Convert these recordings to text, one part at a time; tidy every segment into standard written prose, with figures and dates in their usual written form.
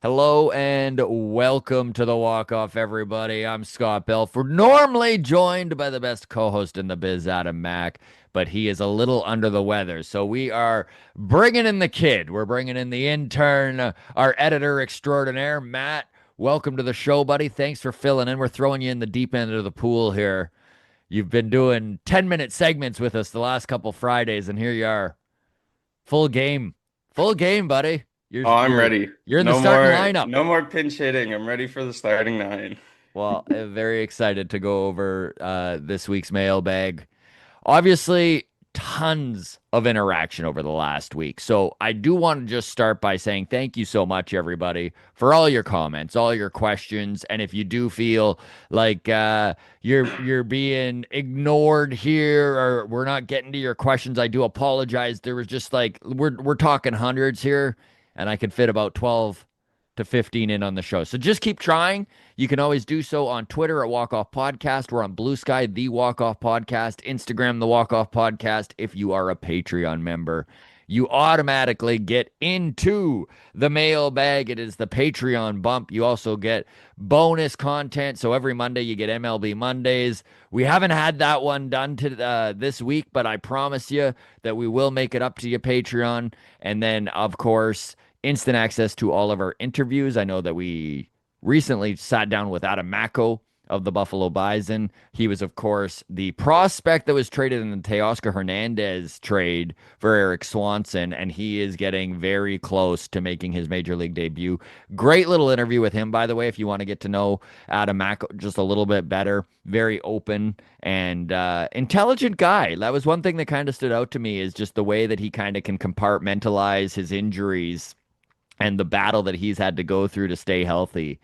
Hello and welcome to the Walk Off, everybody. I'm Scott Belford, normally joined by the best co-host in the biz, Adam Mack, but he is a little under the weather. So we are bringing in the kid. We're bringing in the intern, our editor extraordinaire, Matt. Welcome to the show, buddy. Thanks for filling in. We're throwing you in the deep end of the pool here. You've been doing 10-minute segments with us the last couple Fridays, and here you are. Full game. Full game, buddy. You're Oh, I'm you're ready. you're in the No starting more, lineup. no more pinch hitting. I'm ready for the starting nine. Well, very excited to go over this week's mailbag. Obviously, tons of interaction over the last week. So I do want to just start by saying thank you so much, everybody, for all your comments, all your questions. And if you do feel like you're being ignored here or we're not getting to your questions, I do apologize. There was just like we're talking hundreds here, and I could fit about 12 to 15 in on the show. So just keep trying. You can always do so on Twitter at Walk Off Podcast. We're on Blue Sky, The Walk Off Podcast, Instagram, The Walk Off Podcast. If you are a Patreon member, you automatically get into the mailbag. It is the Patreon bump. You also get bonus content. So every Monday you get MLB Mondays. We haven't had that one done to this week, but I promise you that we will make it up to you, Patreon. And then, of course, instant access to all of our interviews. I know that we recently sat down with Adam Macko of the Buffalo Bison. He was, of course, the prospect that was traded in the Teoscar Hernandez trade for Eric Swanson, and he is getting very close to making his major league debut. Great little interview with him, by the way, if you want to get to know Adam Macko just a little bit better. Very open and intelligent guy. That was one thing that kind of stood out to me is just the way that he kind of can compartmentalize his injuries and the battle that he's had to go through to stay healthy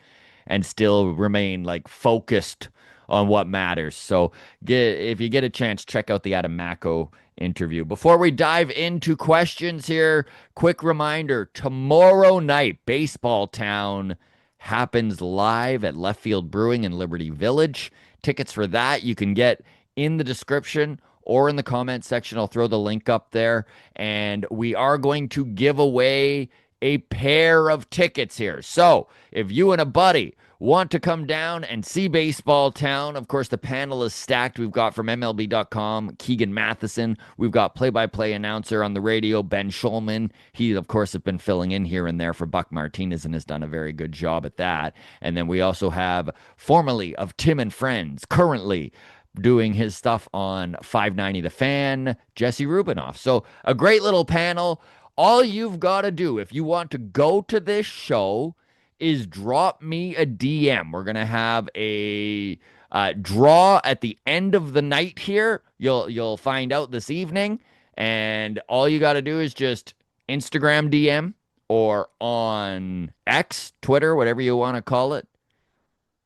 and still remain like focused on what matters. So if you get a chance, check out the Adam Macko interview. Before we dive into questions here, quick reminder, tomorrow night, Baseball Town happens live at Left Field Brewing in Liberty Village. Tickets for that you can get in the description or in the comment section. I'll throw the link up there. And we are going to give away a pair of tickets here. So if you and a buddy want to come down and see Baseball Town, of course, the panel is stacked. We've got from MLB.com, Keegan Matheson. We've got play-by-play announcer on the radio, Ben Schulman. He, of course, has been filling in here and there for Buck Martinez and has done a very good job at that. And then we also have, formerly of Tim and Friends, currently doing his stuff on 590 The Fan, Jesse Rubinoff. So a great little panel. All you've got to do if you want to go to this show is drop me a DM. We're gonna have a draw at the end of the night here. You'll find out this evening, and all you got to do is just Instagram DM or on X, Twitter, whatever you want to call it.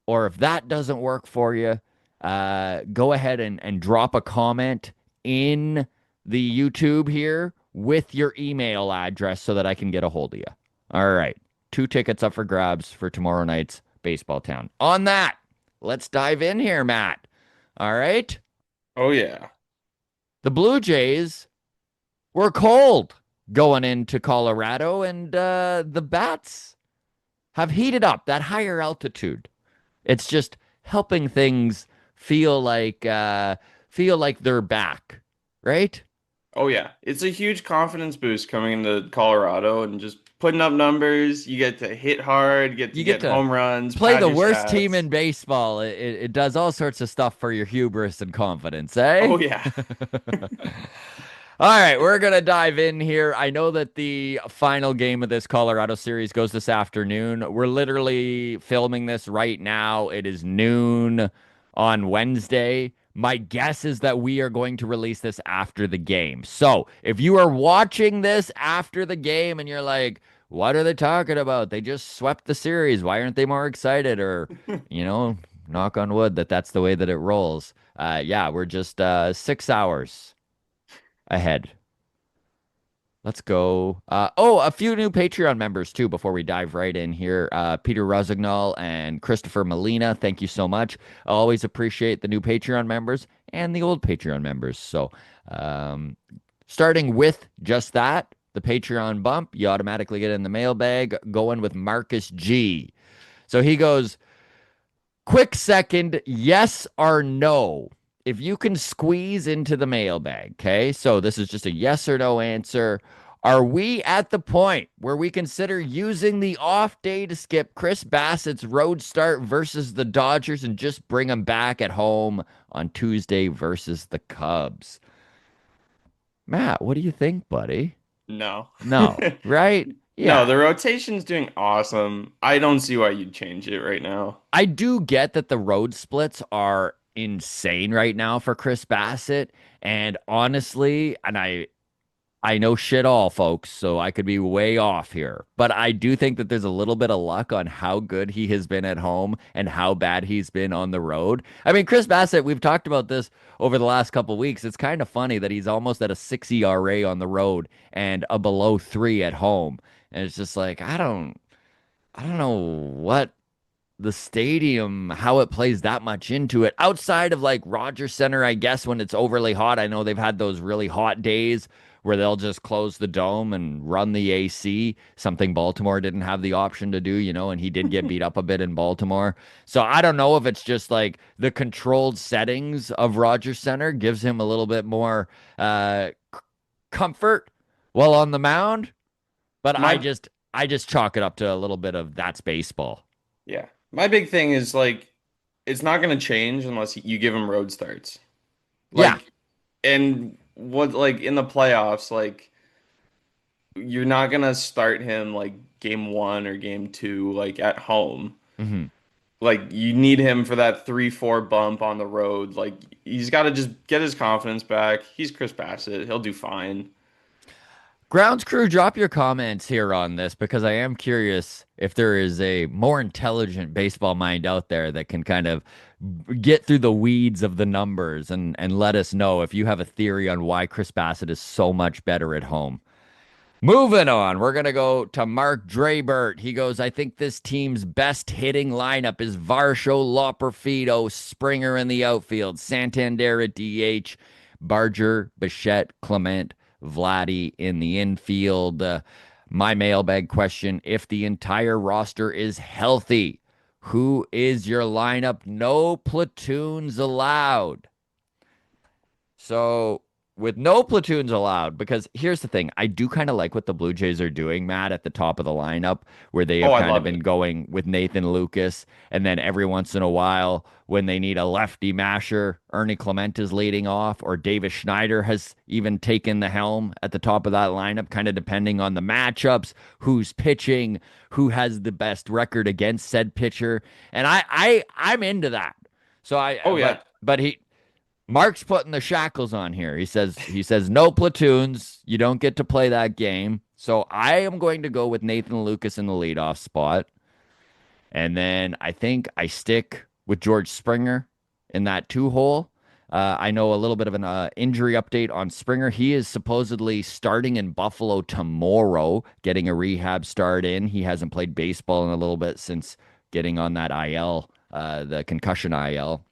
Or if that doesn't work for you, go ahead and drop a comment in the YouTube here with your email address so that I can get a hold of you. All right. 2 tickets up for grabs for tomorrow night's Baseball Town. On that, let's dive in here, Matt. All right. Oh yeah. The Blue Jays were cold going into Colorado, and the Bats have heated up that higher altitude. It's just helping things feel like they're back, right? Oh yeah. It's a huge confidence boost coming into Colorado and just putting up numbers. You get to hit hard, get to You get get to home runs, play pad the your worst team stats. in baseball. It does all sorts of stuff for your hubris and confidence, eh? Oh yeah. All right, we're going to dive in here. I know that the final game of this Colorado series goes this afternoon. We're literally filming this right now. It is noon on Wednesday. My guess is that we are going to release this after the game. So if you are watching this after the game and you're like, what are they talking about? They just swept the series. Why aren't they more excited? Or, knock on wood that that's the way that it rolls. Yeah, we're just 6 hours ahead. Let's go. A few new Patreon members too before we dive right in here. Peter Rosignol and Christopher Molina, thank you so much. I always appreciate the new Patreon members and the old Patreon members. So, starting with just that, the Patreon bump, you automatically get in the mailbag. Going with Marcus G. So he goes, quick second, yes or no. If you can squeeze into the mailbag, okay? So this is just a yes or no answer. Are we at the point where we consider using the off day to skip Chris Bassitt's road start versus the Dodgers and just bring him back at home on Tuesday versus the Cubs? Matt, what do you think, buddy? No. No, right? No, Yeah. the rotation's doing awesome. I don't see why you'd change it right now. I do get that the road splits are insane right now for Chris Bassitt. And honestly, I know shit all, folks, so I could be way off here. But I do think that there's a little bit of luck on how good he has been at home and how bad he's been on the road. I mean, Chris Bassitt, we've talked about this over the last couple of weeks. It's kind of funny that he's almost at a 6 ERA on the road and a below 3 at home. And it's just like, I don't know what the stadium, how it plays that much into it. Outside of like Rogers Center, I guess when it's overly hot, I know they've had those really hot days where they'll just close the dome and run the AC, something Baltimore didn't have the option to do, and he did get beat up a bit in Baltimore. So I don't know if it's just like the controlled settings of Rogers Center gives him a little bit more comfort while on the mound, but I My just I just chalk it up to a little bit of that's baseball. Yeah. My big thing is like it's not going to change unless you give him road starts. Yeah. Like and what like in the playoffs like you're not going to start him like game 1 or game 2 like at home. Mhm. Like you need him for that 3-4 bump on the road. Like he's got to just get his confidence back. He's Chris Bassett. He'll do fine. Grounds crew, drop your comments here on this because I am curious if there is a more intelligent baseball mind out there that can kind of get through the weeds of the numbers and let us know if you have a theory on why Chris Bassett is so much better at home. Moving on, we're going to go to Mark Drabert. He goes, I think this team's best hitting lineup is Varsho, Loperfido, Springer in the outfield, Santander at DH, Barger, Bichette, Clement, Vladdy in the infield. My mailbag question, if the entire roster is healthy, who is your lineup? No platoons allowed. So, with no platoons allowed, because here's the thing, I do kind of like what the Blue Jays are doing, Matt, at the top of the lineup, where they Oh, have I kind of love been it. going with Nathan Lucas, and then every once in a while, when they need a lefty masher, Ernie Clement is leading off, or Davis Schneider has even taken the helm at the top of that lineup, kind of depending on the matchups, who's pitching, who has the best record against said pitcher, and I'm into that. So Oh but yeah. he Mark's putting the shackles on here. He says no platoons. You don't get to play that game. So I am going to go with Nathan Lucas in the leadoff spot. And then I think I stick with George Springer in that 2 hole. I know a little bit of an injury update on Springer. He is supposedly starting in Buffalo tomorrow, getting a rehab start in. He hasn't played baseball in a little bit since getting on that IL, the concussion IL.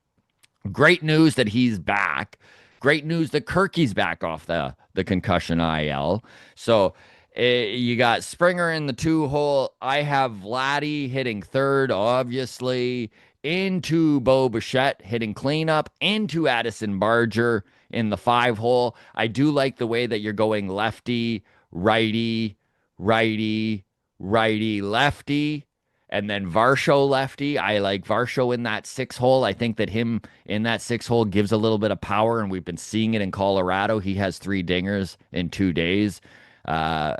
Great news that he's back. Great news that Kirky's back off the concussion IL. So you got Springer in the 2 hole. I have Vladdy hitting third, obviously. Into Bo Bichette hitting cleanup. Into Addison Barger in the 5 hole. I do like the way that you're going lefty, righty, righty, righty, lefty and then Varsho lefty. I like Varsho in that 6 hole. I think that him in that 6 hole gives a little bit of power, and we've been seeing it in Colorado. He has 3 dingers in 2 days. Uh,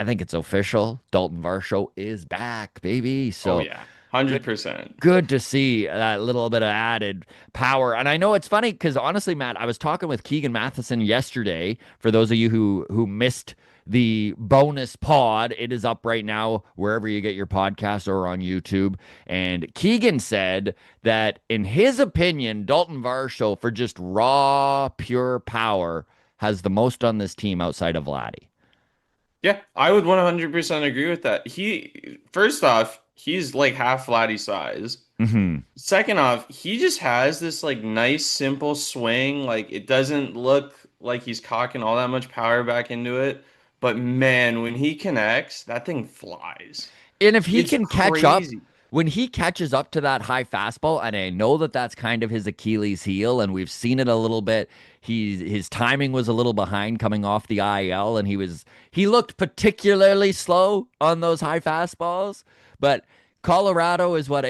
I think it's official. Dalton Varsho is back, baby. Oh So yeah. good 100%. good to see that little bit of added power. And I know it's funny because honestly, Matt, I was talking with Keegan Matheson yesterday. For those of you who missed the bonus pod, it is up right now wherever you get your podcast or on YouTube. And Keegan said that in his opinion, Dalton Varsho for just raw, pure power has the most on this team outside of Vladdy. Yeah, I would 100% agree with that. First off, he's like half Vladdy size. Hmm. Second off, he just has this like nice simple swing. Like it doesn't look like he's cocking all that much power back into it, But man, when he connects, that thing flies. And if he It's can catch up, crazy. when he catches up to that high fastball, and I know that that's kind of his Achilles heel, and we've seen it a little bit. His timing was a little behind coming off the IL, and he looked particularly slow on those high fastballs. But Colorado is what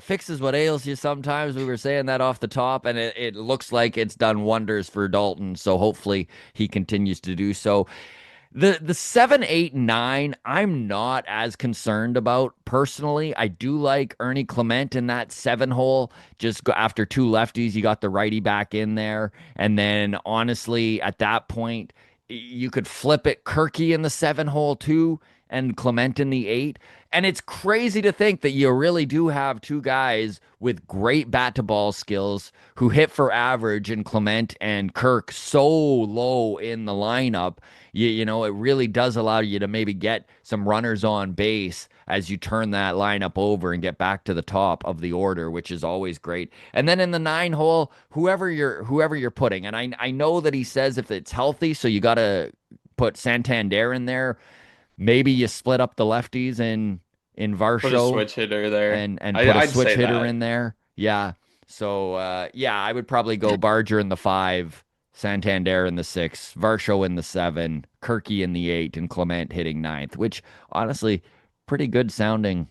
fixes what ails you sometimes. We were saying that off the top, and it looks like it's done wonders for Dalton. So hopefully he continues to do so. The 7, 8, 9, I'm not as concerned about personally. I do like Ernie Clement in that 7 hole. Just go, after two lefties, you got the righty back in there. And then honestly, at that point, you could flip it Kirky in the 7 hole too, and Clement in the 8. And it's crazy to think that you really do have two guys with great bat to ball skills who hit for average in Clement and Kirk so low in the lineup. You know, it really does allow you to maybe get some runners on base as you turn that lineup over and get back to the top of the order, which is always great. And then in the 9 hole, whoever you're putting, and I know that he says if it's healthy, so you got to put Santander in there. Maybe you split up the lefties in Put a Varsho switch hitter there. and put a I'd switch say hitter that. in there. Yeah. So yeah, I would probably go Barger in the 5, Santander in the 6, Varsho in the 7, Kirky in the 8, and Clement hitting ninth, which honestly, pretty good sounding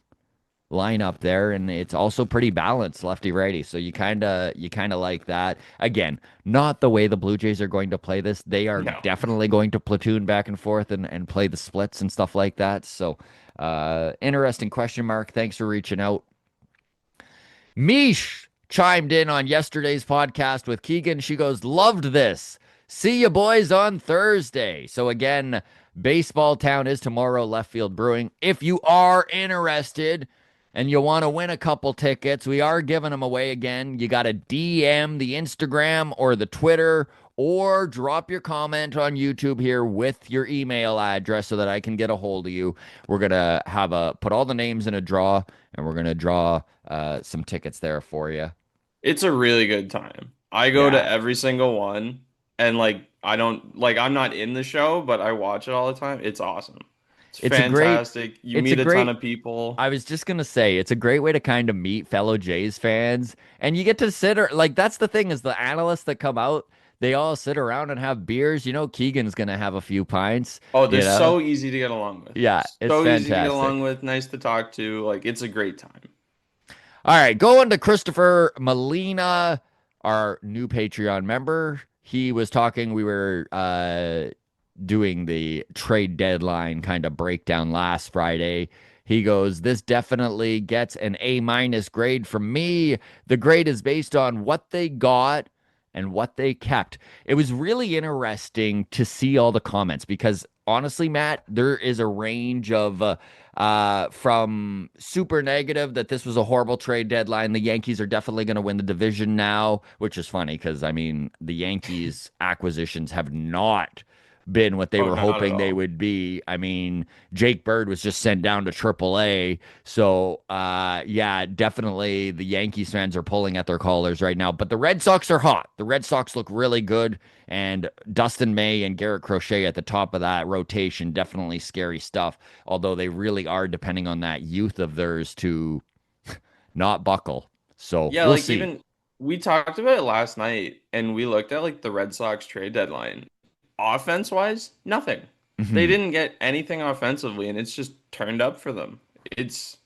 lineup there, and it's also pretty balanced lefty righty. So you kinda like that. Again, not the way the Blue Jays are going to play this. They are No. definitely going to platoon back and forth and play the splits and stuff like that. So interesting question mark. Thanks for reaching out. Mish chimed in on yesterday's podcast with Keegan. She goes, loved this. See you boys on Thursday. So again, Baseball Town is tomorrow, Left Field Brewing. If you are interested and you want to win a couple tickets, we are giving them away again. You got to DM the Instagram or the Twitter or drop your comment on YouTube here with your email address so that I can get a hold of you. We're going to put all the names in a draw, and we're going to draw some tickets there for you. It's a really good time. I go to Yeah, every single one and like I don't like I'm not in the show, but I watch it all the time. It's awesome. It's it's a great, fantastic. You it's a meet a ton great, of people. I was just gonna say it's a great way to kind of meet fellow Jays fans, and you get to like that's the thing is the analysts that come out, they all sit around and have beers. You know, Keegan's gonna have a few pints. Oh, they're You know, so easy to get along with. yeah, it's So easy to get fantastic. along with, nice to talk to. Like it's a great time. All right, going to Christopher Molina, our new Patreon member. He was talking. We were doing the trade deadline kind of breakdown last Friday. He goes, this definitely gets an A- grade from me. The grade is based on what they got and what they kept. It was really interesting to see all the comments because honestly, Matt, there is a range of from super negative that this was a horrible trade deadline. The Yankees are definitely going to win the division now, which is funny because I mean the Yankees acquisitions have not been what they Oh, were not at hoping they all. would be. I mean, Jake Bird was just sent down to AAA. So, yeah, definitely the Yankees fans are pulling at their collars right now. But the Red Sox are hot. The Red Sox look really good. And Dustin May and Garrett Crochet at the top of that rotation, definitely scary stuff. Although they really are depending on that youth of theirs to not buckle. So Yeah, we'll like see. even we talked about it last night and we looked at like the Red Sox trade deadline. Offense wise, nothing. They Mhm. didn't get anything offensively and it's just turned up for them. It's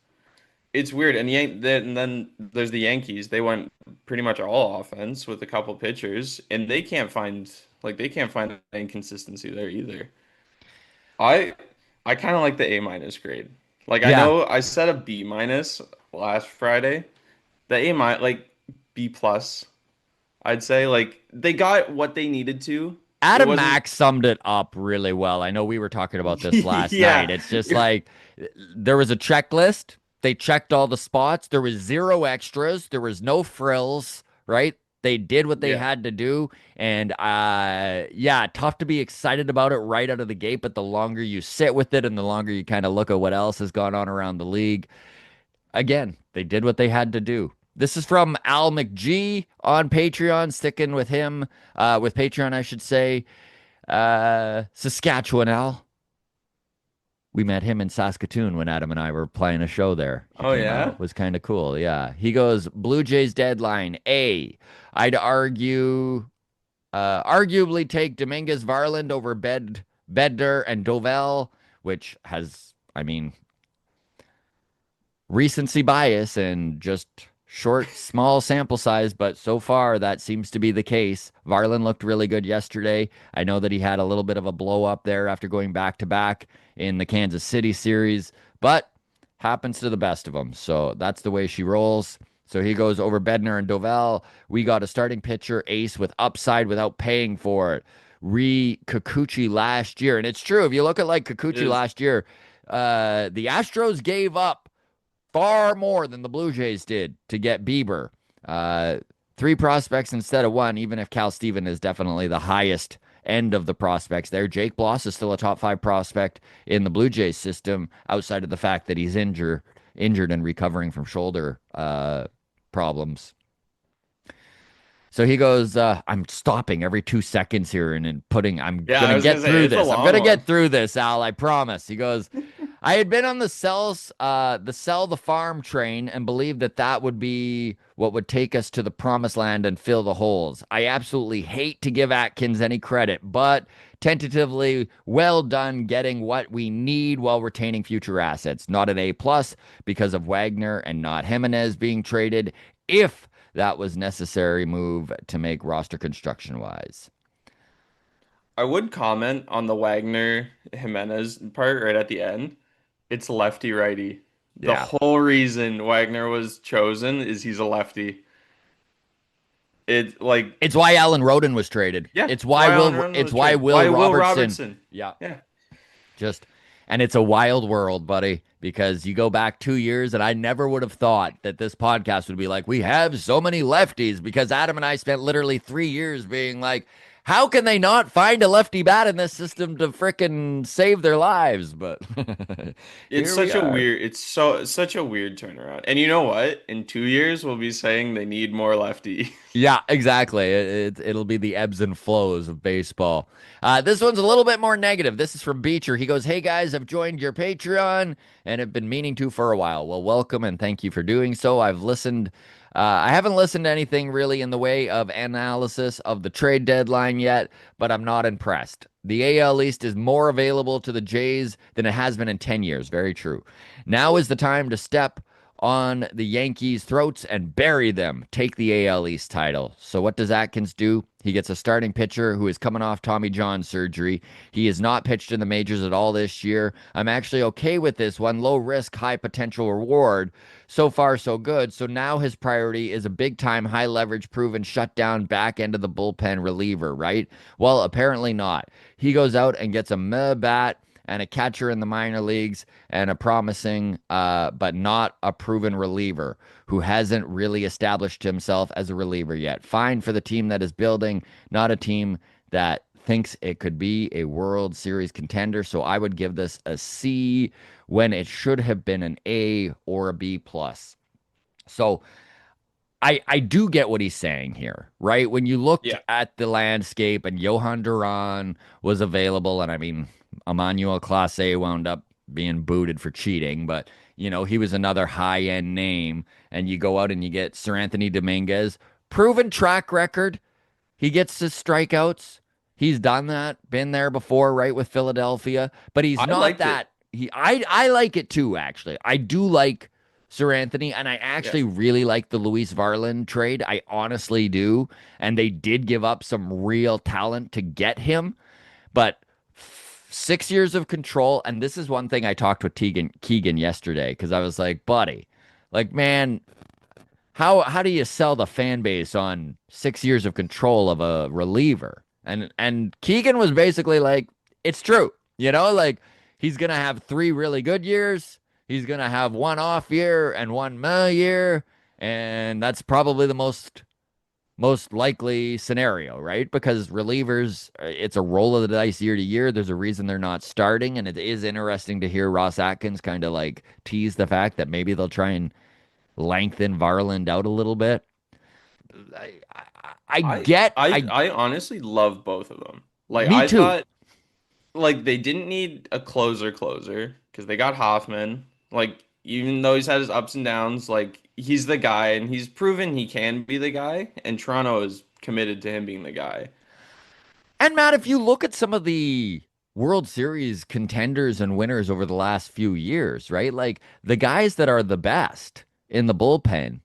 it's weird. And then there's the Yankees. They went pretty much all offense with a couple pitchers and they can't find any consistency there either. I I kind of like the A- grade. Like I Yeah. know I said a B- last Friday. The like B plus, I'd say like they got what they needed to. It Adam wasn't Mack summed it up really well. I know we were talking about this last night. yeah. It's just like there was a checklist. They checked all the spots. There was zero extras. There was no frills, right? They did what they Yeah. had to do. And yeah, tough to be excited about it right out of the gate. But the longer you sit with it and the longer you kind of look at what else has gone on around the league, again, they did what they had to do. This is from Al McGee on Patreon, sticking with him, with Patreon, I should say. Saskatchewan Al. We met him in Saskatoon when Adam and I were playing a show there. He Oh came out. yeah? It was kind of cool. Yeah. He goes, Blue Jays deadline. A. I'd arguably take Dominguez Varland over Bedner and Doval, which has, I mean, recency bias and just short, small sample size, but so far that seems to be the case. Varland looked really good yesterday. I know that he had a little bit of a blow up there after going back to back in the Kansas City series, but happens to the best of them. So that's the way she rolls. So he goes over Bednar and Doval. We got a starting pitcher ace with upside without paying for it. Re Kikuchi last year. And it's true. If you look at like It Kikuchi is. last year, the Astros gave up far more than the Blue Jays did to get Bieber. Uh, Three prospects instead of one, even if Cal Steven is definitely the highest end of the prospects there. Jake Bloss is still a top five prospect in the Blue Jays system, outside of the fact that he's injured and recovering from shoulder problems. So he goes, I'm stopping every 2 seconds here and putting, I'm Yeah, going I to was gonna get say through it's a this. I'm going long to get one. through this, Al. I promise. He goes, I had been on the sell the farm train and believed that that would be what would take us to the promised land and fill the holes. I absolutely hate to give Atkins any credit, but tentatively well done getting what we need while retaining future assets. Not an A plus because of Wagner and not Jimenez being traded. If that was necessary move to make roster construction wise. I would comment on the Wagner Jimenez part right at the end. It's lefty righty. The Yeah. whole reason Wagner was chosen is he's a lefty. It like It's why Alan Roden was traded. yeah, it's why Allen Run It's was why traded. Will Why Will Robertson. Robertson? Yeah. Yeah. Just and it's a wild world, buddy, because you go back 2 years and I never would have thought that this podcast would be like, we have so many lefties because Adam and I spent literally 3 years being like, how can they not find a lefty bat in this system to frickin' save their lives? But It's here we such a are. weird, it's so such a weird turnaround. And you know what? In 2 years, we'll be saying they need more lefty. Yeah, exactly. It'll be the ebbs and flows of baseball. This one's a little bit more negative. This is from Beecher. He goes, "Hey guys, I've joined your Patreon and have been meaning to for a while. Well, welcome and thank you for doing so. I've listened. I haven't listened to anything really in the way of analysis of the trade deadline yet, but I'm not impressed. The AL East is more available to the Jays than it has been in 10 years. Very true. Now is the time to step on the Yankees' throats and bury them, take the AL East title. So what does Atkins do? He gets a starting pitcher who is coming off Tommy John surgery. He has not pitched in the majors at all this year. I'm actually okay with this one. Low risk, high potential reward. So far, so good. So now his priority is a big time, high leverage, proven shutdown back end of the bullpen reliever, right? Well, apparently not. He goes out and gets a meh bat and a catcher in the minor leagues and a promising but not a proven reliever who hasn't really established himself as a reliever yet. Fine for the team that is building, not a team that thinks it could be a World Series contender. So I would give this a C when it should have been an A or a B plus. So I do get what he's saying here, right? When you looked Yeah. at the landscape and Johan Duran was available, and I mean, Emmanuel Clase wound up being booted for cheating, but he was another high end name. And you go out and you get Sir Anthony Dominguez, proven track record. He gets his strikeouts. He's done that, been there before, right, with Philadelphia. But he's I not liked it. that. I like it too, actually. I do like Sir Anthony, and I Yeah. actually really like the Luis Varland trade. I honestly do. And they did give up some real talent to get him. But 6 years of control, and this is one thing I talked with Keegan yesterday because I was like, buddy, like, man, how do you sell the fan base on 6 years of control of a reliever? And Keegan was basically like, it's true. Like he's gonna have 3 really good years. He's gonna have one off year and one meh year, and that's probably the most likely scenario, right? Because relievers, it's a roll of the dice year to year. There's a reason they're not starting, and it is interesting to hear Ross Atkins kind of like tease the fact that maybe they'll try and lengthen Varland out a little bit. I I get, I I honestly love both of them. Like me I too. thought like they didn't need a closer because they got Hoffman. Like, even though he's had his ups and downs, like he's the guy, and he's proven he can be the guy. And Toronto is committed to him being the guy. And Matt, if you look at some of the World Series contenders and winners over the last few years, right? Like the guys that are the best in the bullpen,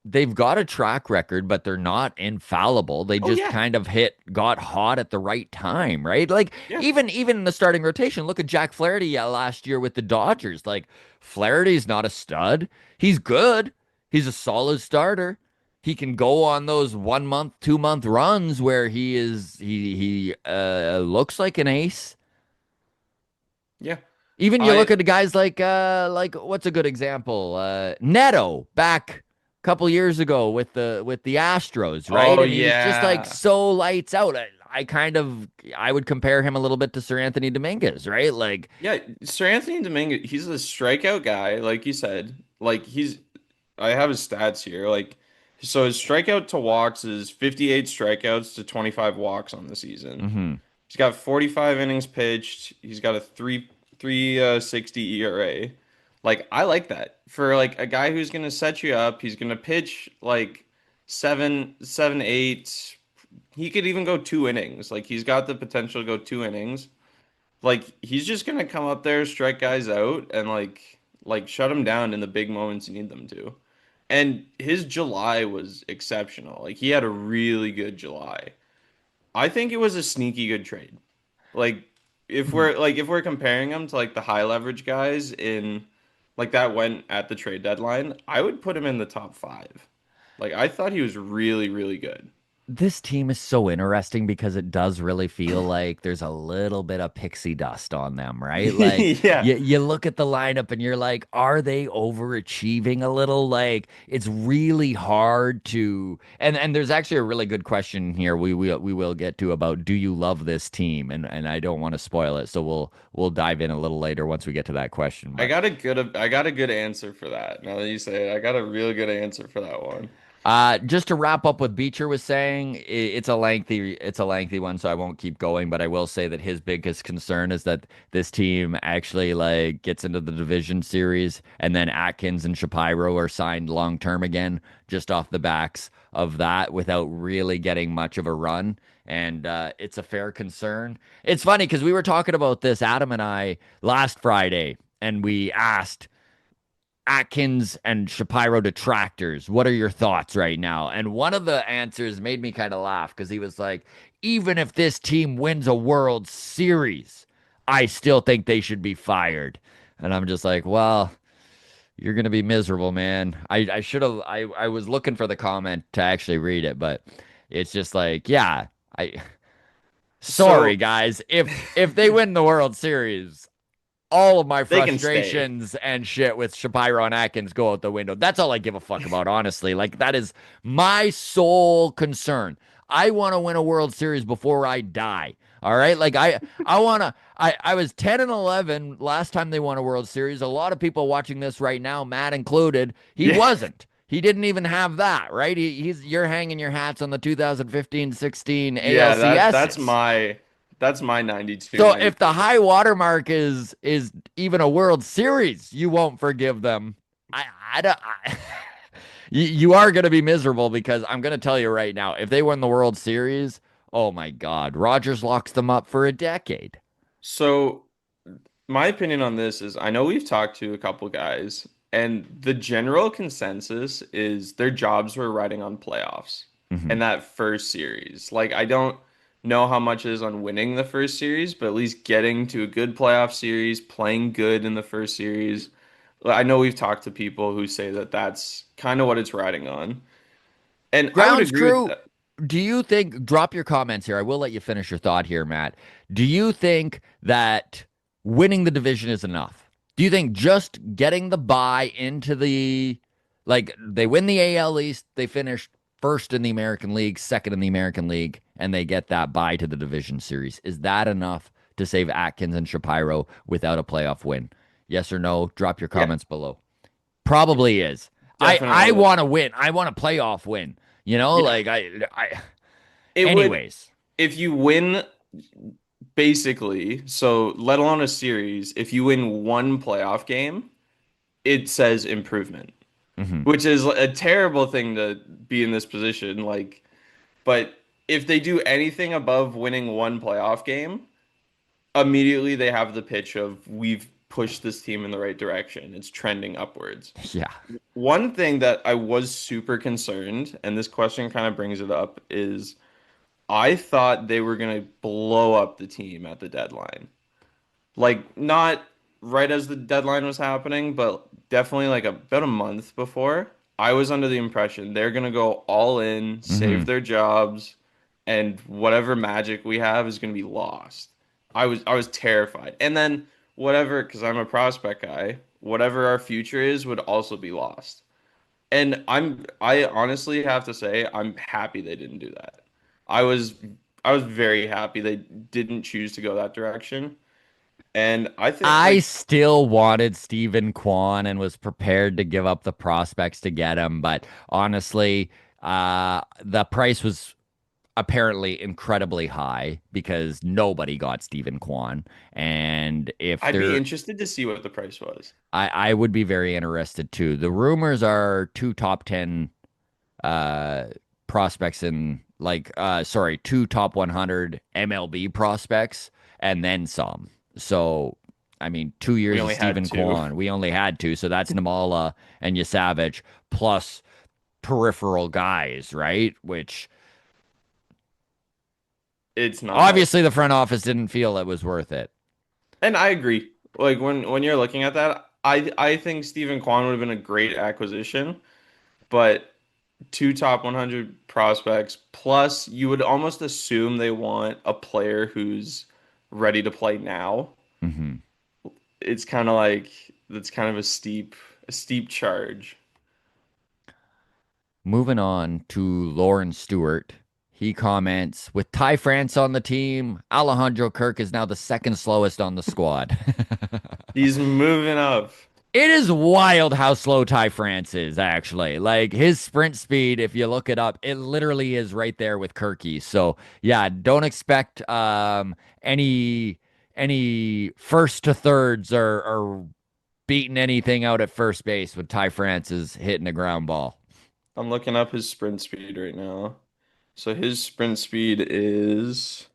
they've got a track record, but they're not infallible. They Oh just yeah, kind of got hot at the right time, right? Like yeah, even in the starting rotation, look at Jack Flaherty last year with the Dodgers. Like Flaherty's not a stud. He's good. He's a solid starter. He can go on those 1 month, 2 month runs where he looks like an ace. yeah. Even you look I at the guys like what's a good example? Neto back a couple years ago with the Astros, right? oh And he was just like yeah. so lights out. I would compare him a little bit to Sir Anthony Dominguez, right? Like Yeah, Sir Anthony Dominguez, he's a strikeout guy, like you said. Like I have his stats here. Like, so his strikeout to walks is 58 strikeouts to 25 walks on the season. mhm. He's got 45 innings pitched. He's got a 3.60 ERA. Like, I like that for like a guy who's gonna set you up. He's gonna pitch like seven, eight. He could even go 2 innings. Like, he's got the potential to go 2 innings. Like he's just gonna come up there, strike guys out, and like shut them down in the big moments you need them to. And his July was exceptional. Like he had a really good July. I think it was a sneaky good trade. Like if we're comparing him to like the high leverage guys in like that went at the trade deadline, I would put him in the top five. Like I thought he was really, really good. This team is so interesting because it does really feel like there's a little bit of pixie dust on them, right? Like Yeah. you look at the lineup and you're like, are they overachieving a little? Like it's really hard to and there's actually a really good question here we will get to about do you love this team? And I don't want to spoil it, so we'll dive in a little later once we get to that question. But I got a good answer for that. Now that you say it, I got a real good answer for that one. just to wrap up what Beecher was saying, it's a lengthy one, so I won't keep going, but I will say that his biggest concern is that this team actually like gets into the division series and then Atkins and Shapiro are signed long term again, just off the backs of that without really getting much of a run. And it's a fair concern. It's funny because we were talking about this, Adam and I, last Friday, and we asked Atkins and Shapiro detractors, what are your thoughts right now? And one of the answers made me kind of laugh because he was like, even if this team wins a World Series, I still think they should be fired. And I'm just like, well, you're gonna be miserable, man. I should have I was looking for the comment to actually read it, but it's just like, yeah, I sorry So guys. If they win the World Series, all of my they can stay. frustrations and shit with Shapiro and Atkins go out the window. That's all I give a fuck about, honestly. Like that is my sole concern. I want to win a World Series before I die. All right. Like I want to, I was 10 and 11 last time they won a World Series. A lot of people watching this right now, Matt included, he Yeah. wasn't. He didn't even have that, right? You're hanging your hats on the 2015-16 Yeah, ALCSs. that's my 92, So if the 93. high watermark is even a World Series, you won't forgive them. I don't. You are going to be miserable because I'm going to tell you right now, if they win the World Series, oh my God, Rogers locks them up for a decade. So my opinion on this is I know we've talked to a couple guys, and the general consensus is their jobs were riding on playoffs Mhm. in that first series. Like I don't know how much is on winning the first series, but at least getting to a good playoff series, playing good in the first series. I know we've talked to people who say that that's kind of what it's riding on. And I would Grounds agree with crew, that. do you think, drop your comments here. I will let you finish your thought here, Matt. Do you think that winning the division is enough? Do you think just getting the bye into like, they win the AL East, they finish first in the American League, second in the American League, and they get that bye to the division series? Is that enough to save Atkins and Shapiro without a playoff win? Yes or no? Drop your Yeah, comments below. Probably is. I definitely. want to win. I want a playoff win. You know, Yeah. like I It would anyways. if you win basically, so let alone a series, if you win one playoff game, it says improvement, Hmm. which is a terrible thing to be in this position. Like, but if they do anything above winning one playoff game, immediately they have the pitch of we've pushed this team in the right direction. It's trending upwards. Yeah. One thing that I was super concerned, and this question kind of brings it up, is I thought they were going to blow up the team at the deadline. Like, not right as the deadline was happening, but definitely like about a month before. I was under the impression they're going to go all in, Hmm. save their jobs, and whatever magic we have is going to be lost. I was terrified. And then whatever, because I'm a prospect guy, whatever our future is would also be lost. And I honestly have to say I'm happy they didn't do that. I was I was very happy they didn't choose to go that direction. And I think I like still wanted Stephen Kwan and was prepared to give up the prospects to get him, but honestly, the price was apparently incredibly high because nobody got Stephen Kwan. And if I'd be there, interested to see what the price was. I would be very interested too. The rumors are two top 10 uh prospects in sorry, two top 100 MLB prospects and then some. So I mean, 2 years We of only had Stephen two. Kwan. We only had two, so that's Namala and Yasavage plus peripheral guys, right? Which It's not. obviously the front office didn't feel it was worth it. And I agree. Like when you're looking at that, I think Stephen Kwan would have been a great acquisition, but two top 100 prospects plus you would almost assume they want a player who's ready to play now. Hmm. It's kind of like that's kind of a steep charge. Moving on to Lauren Stewart. He comments, with Ty France on the team, Alejandro Kirk is now the second slowest on the squad. He's moving up. It is wild how slow Ty France is, actually. Like his sprint speed, if you look it up, it literally is right there with Kirky. So yeah, don't expect any any first to thirds or beating anything out at first base with Ty France is hitting a ground ball. I'm looking up his sprint speed right now. So his sprint speed is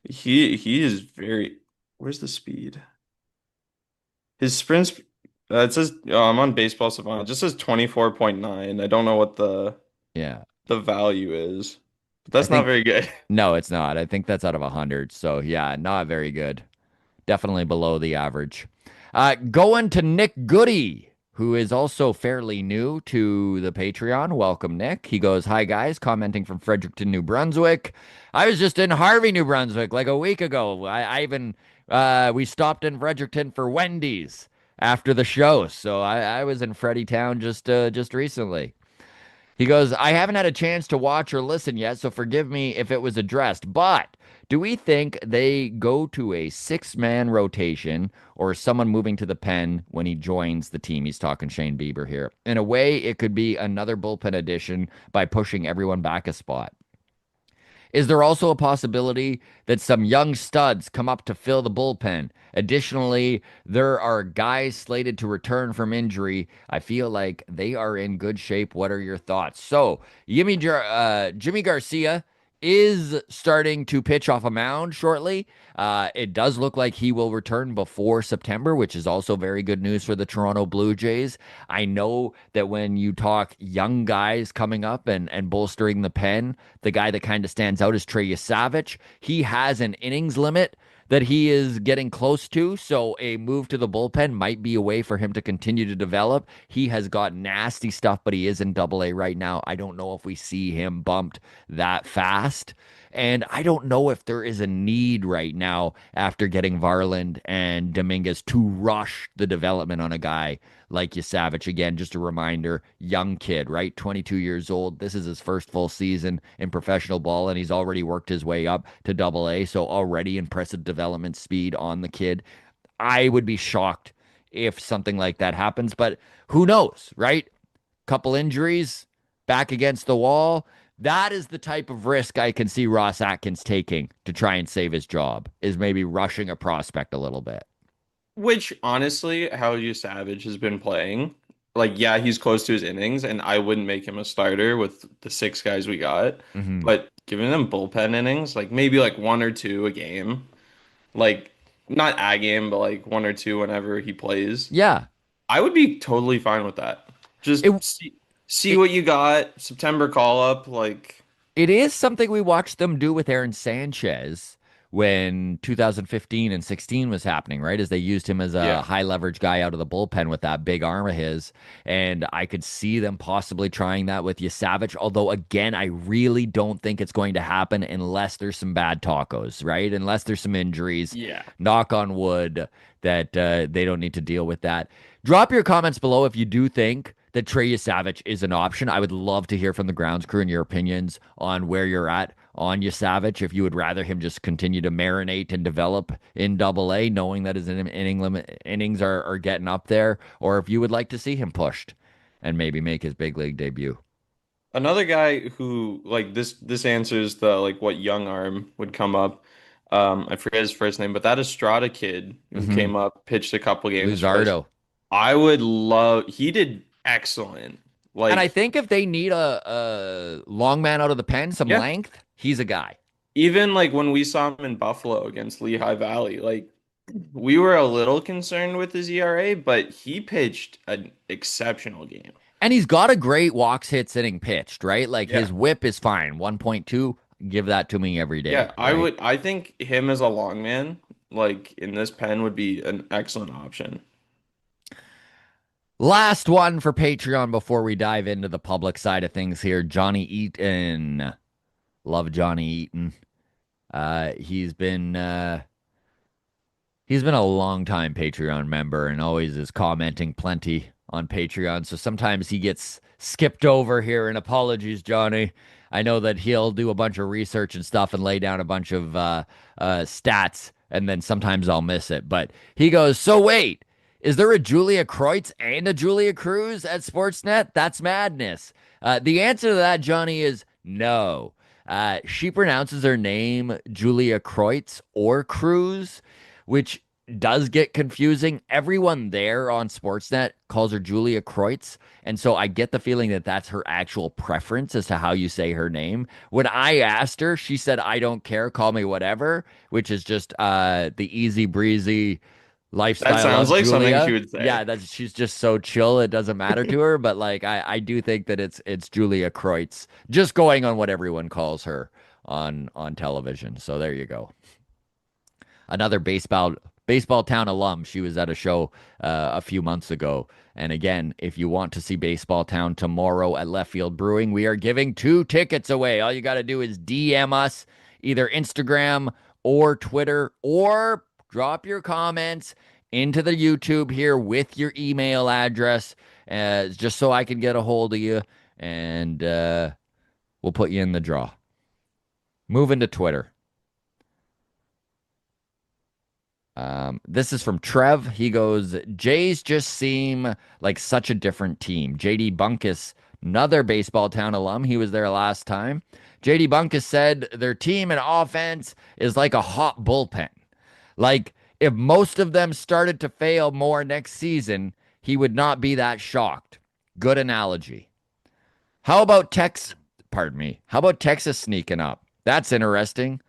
he is very where's the speed? His it says I'm on Baseball Savant. It just says 24.9. I don't know what Yeah. the value is. But I that's not think very good. no, it's not. I think that's out of 100. So yeah, not very good. Definitely below the average. Going to Nick Goody, who is also fairly new to the Patreon. Welcome, Nick. He goes, "Hi guys, commenting from Fredericton, New Brunswick. I was just in Harvey, New Brunswick, like a week ago. I even we stopped in Fredericton for Wendy's after the show, so I was in Freddy Town just recently." He goes, I haven't had a chance to watch or listen yet, so forgive me if it was addressed. But do we think they go to a 6-man rotation or someone moving to the pen when he joins the team? He's talking Shane Bieber here. In a way, it could be another bullpen addition by pushing everyone back a spot. Is there also a possibility that some young studs come up to fill the bullpen? Additionally, there are guys slated to return from injury. I feel like they are in good shape. What are your thoughts? So, Jimmy Garcia is starting to pitch off a mound shortly. It does look like he will return before September, which is also very good news for the Toronto Blue Jays. I know that when you talk young guys coming up and bolstering the pen, the guy that kind of stands out is Trey Yasavich. He has an innings limit that he is getting close to, so a move to the bullpen might be a way for him to continue to develop. He has got nasty stuff, but he is in Double A right now. I don't know if we see him bumped that fast. And I don't know if there is a need right now after getting Varland and Dominguez to rush the development on a guy like Yasavich. Again, just a reminder, young kid, right? 22 years old. This is his first full season in professional ball, and he's already worked his way up to Double A. So already impressive development speed on the kid. I would be shocked if something like that happens, but who knows, right? Couple injuries, back against the wall. That is the type of risk I can see Ross Atkins taking to try and save his job, is maybe rushing a prospect a little bit. Which honestly, how you Savage has been playing, like yeah, he's close to his innings, and I wouldn't make him a starter with the six guys we got. Hmm. But giving them bullpen innings, like maybe like one or two a game, like not a game, but like one or two whenever he plays, Yeah. I would be totally fine with that. Just It, see it what you got. September call up, like It is something we watched them do with Aaron Sanchez when 2015 and 16 was happening, right? As they used him as a yeah, high leverage guy out of the bullpen with that big arm of his. And I could see them possibly trying that with Savage. Although, again, I really don't think it's going to happen unless there's some bad tacos, right? Unless there's some injuries. yeah. Knock on wood that they don't need to deal with that. Drop your comments below if you do think that Trey Savage is an option. I would love to hear from the grounds crew and your opinions on where you're at on Savage. If you would rather him just continue to marinate and develop in Double A, knowing that his innings are getting up there, or if you would like to see him pushed and maybe make his big league debut. Another guy who like this answers the like what young arm would come up. I forget his first name, but that Estrada kid who Mm-hmm. came up, pitched a couple games for us. Luzardo. I would love he did excellent. And I Like, think if they need a long man out of the pen, some yeah, length, he's a guy. even like when we saw him in Buffalo against Lehigh Valley, like we were a little concerned with his ERA, but he pitched an exceptional game. And he's got a great walks hits inning pitched, right? Like Yeah. his whip is fine. 1.2, give that to me every day, Yeah, right? I think him as a long man, like in this pen would be an excellent option. Last one for Patreon before we dive into the public side of things here. Johnny Eaton. Love Johnny Eaton. Uh, he's been uh, he's been a long time Patreon member and always is commenting plenty on Patreon. So sometimes he gets skipped over here. And apologies, Johnny. I know that he'll do a bunch of research and stuff and lay down a bunch of stats, and then sometimes I'll miss it. But he goes, "So wait, is there a Julia Kreutz and a Julia Cruz at Sportsnet? That's madness." The answer to that, Johnny, is no. She pronounces her name Julia Kreutz or Cruz, which does get confusing. Everyone there on Sportsnet calls her Julia Kreutz. And so I get the feeling that that's her actual preference as to how you say her name. When I asked her, she said, "I don't care. Call me whatever," which is just the easy breezy That lifestyle sounds of like something she Julia. would Yeah, say. that's she's just so chill. It doesn't matter to her. But like I do think that it's Julia Kreutz, just going on what everyone calls her on television. So there you go. Another baseball town alum. She was at a show a few months ago. And again, if you want to see Baseball Town tomorrow at Left Field Brewing, we are giving 2 tickets away. All you got to do is DM us, either Instagram or Twitter, or drop your comments into the YouTube here with your email address, just so I can get a hold of you, and we'll put you in the draw. Moving to Twitter. This is from Trev. He goes, "Jays just seem like such a different team." JD Bunkus, another Baseball Town alum, he was there last time. JD Bunkus said their team and offense is like a hot bullpen. Like, if most of them started to fail more next season, he would not be that shocked. Good analogy. How about Tex? Pardon me. How about Texas sneaking up? That's interesting.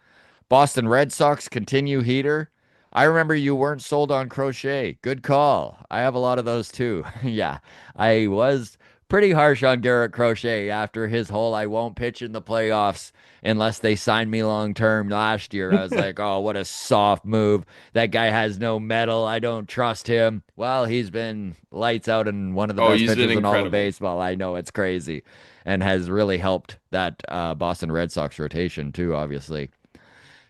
Boston Red Sox continue heater. I remember you weren't sold on Crochet. Good call. I have a lot of those too. Yeah, I was pretty harsh on Garrett Crochet after his whole "I won't pitch in the playoffs unless they sign me long term" last year. I was like, oh, what a soft move. That guy has no metal. I don't trust him. Well, he's been lights out and one of the Oh, best he's been pitchers in all of incredible. baseball. I know it's crazy and has really helped that Boston Red Sox rotation too, obviously.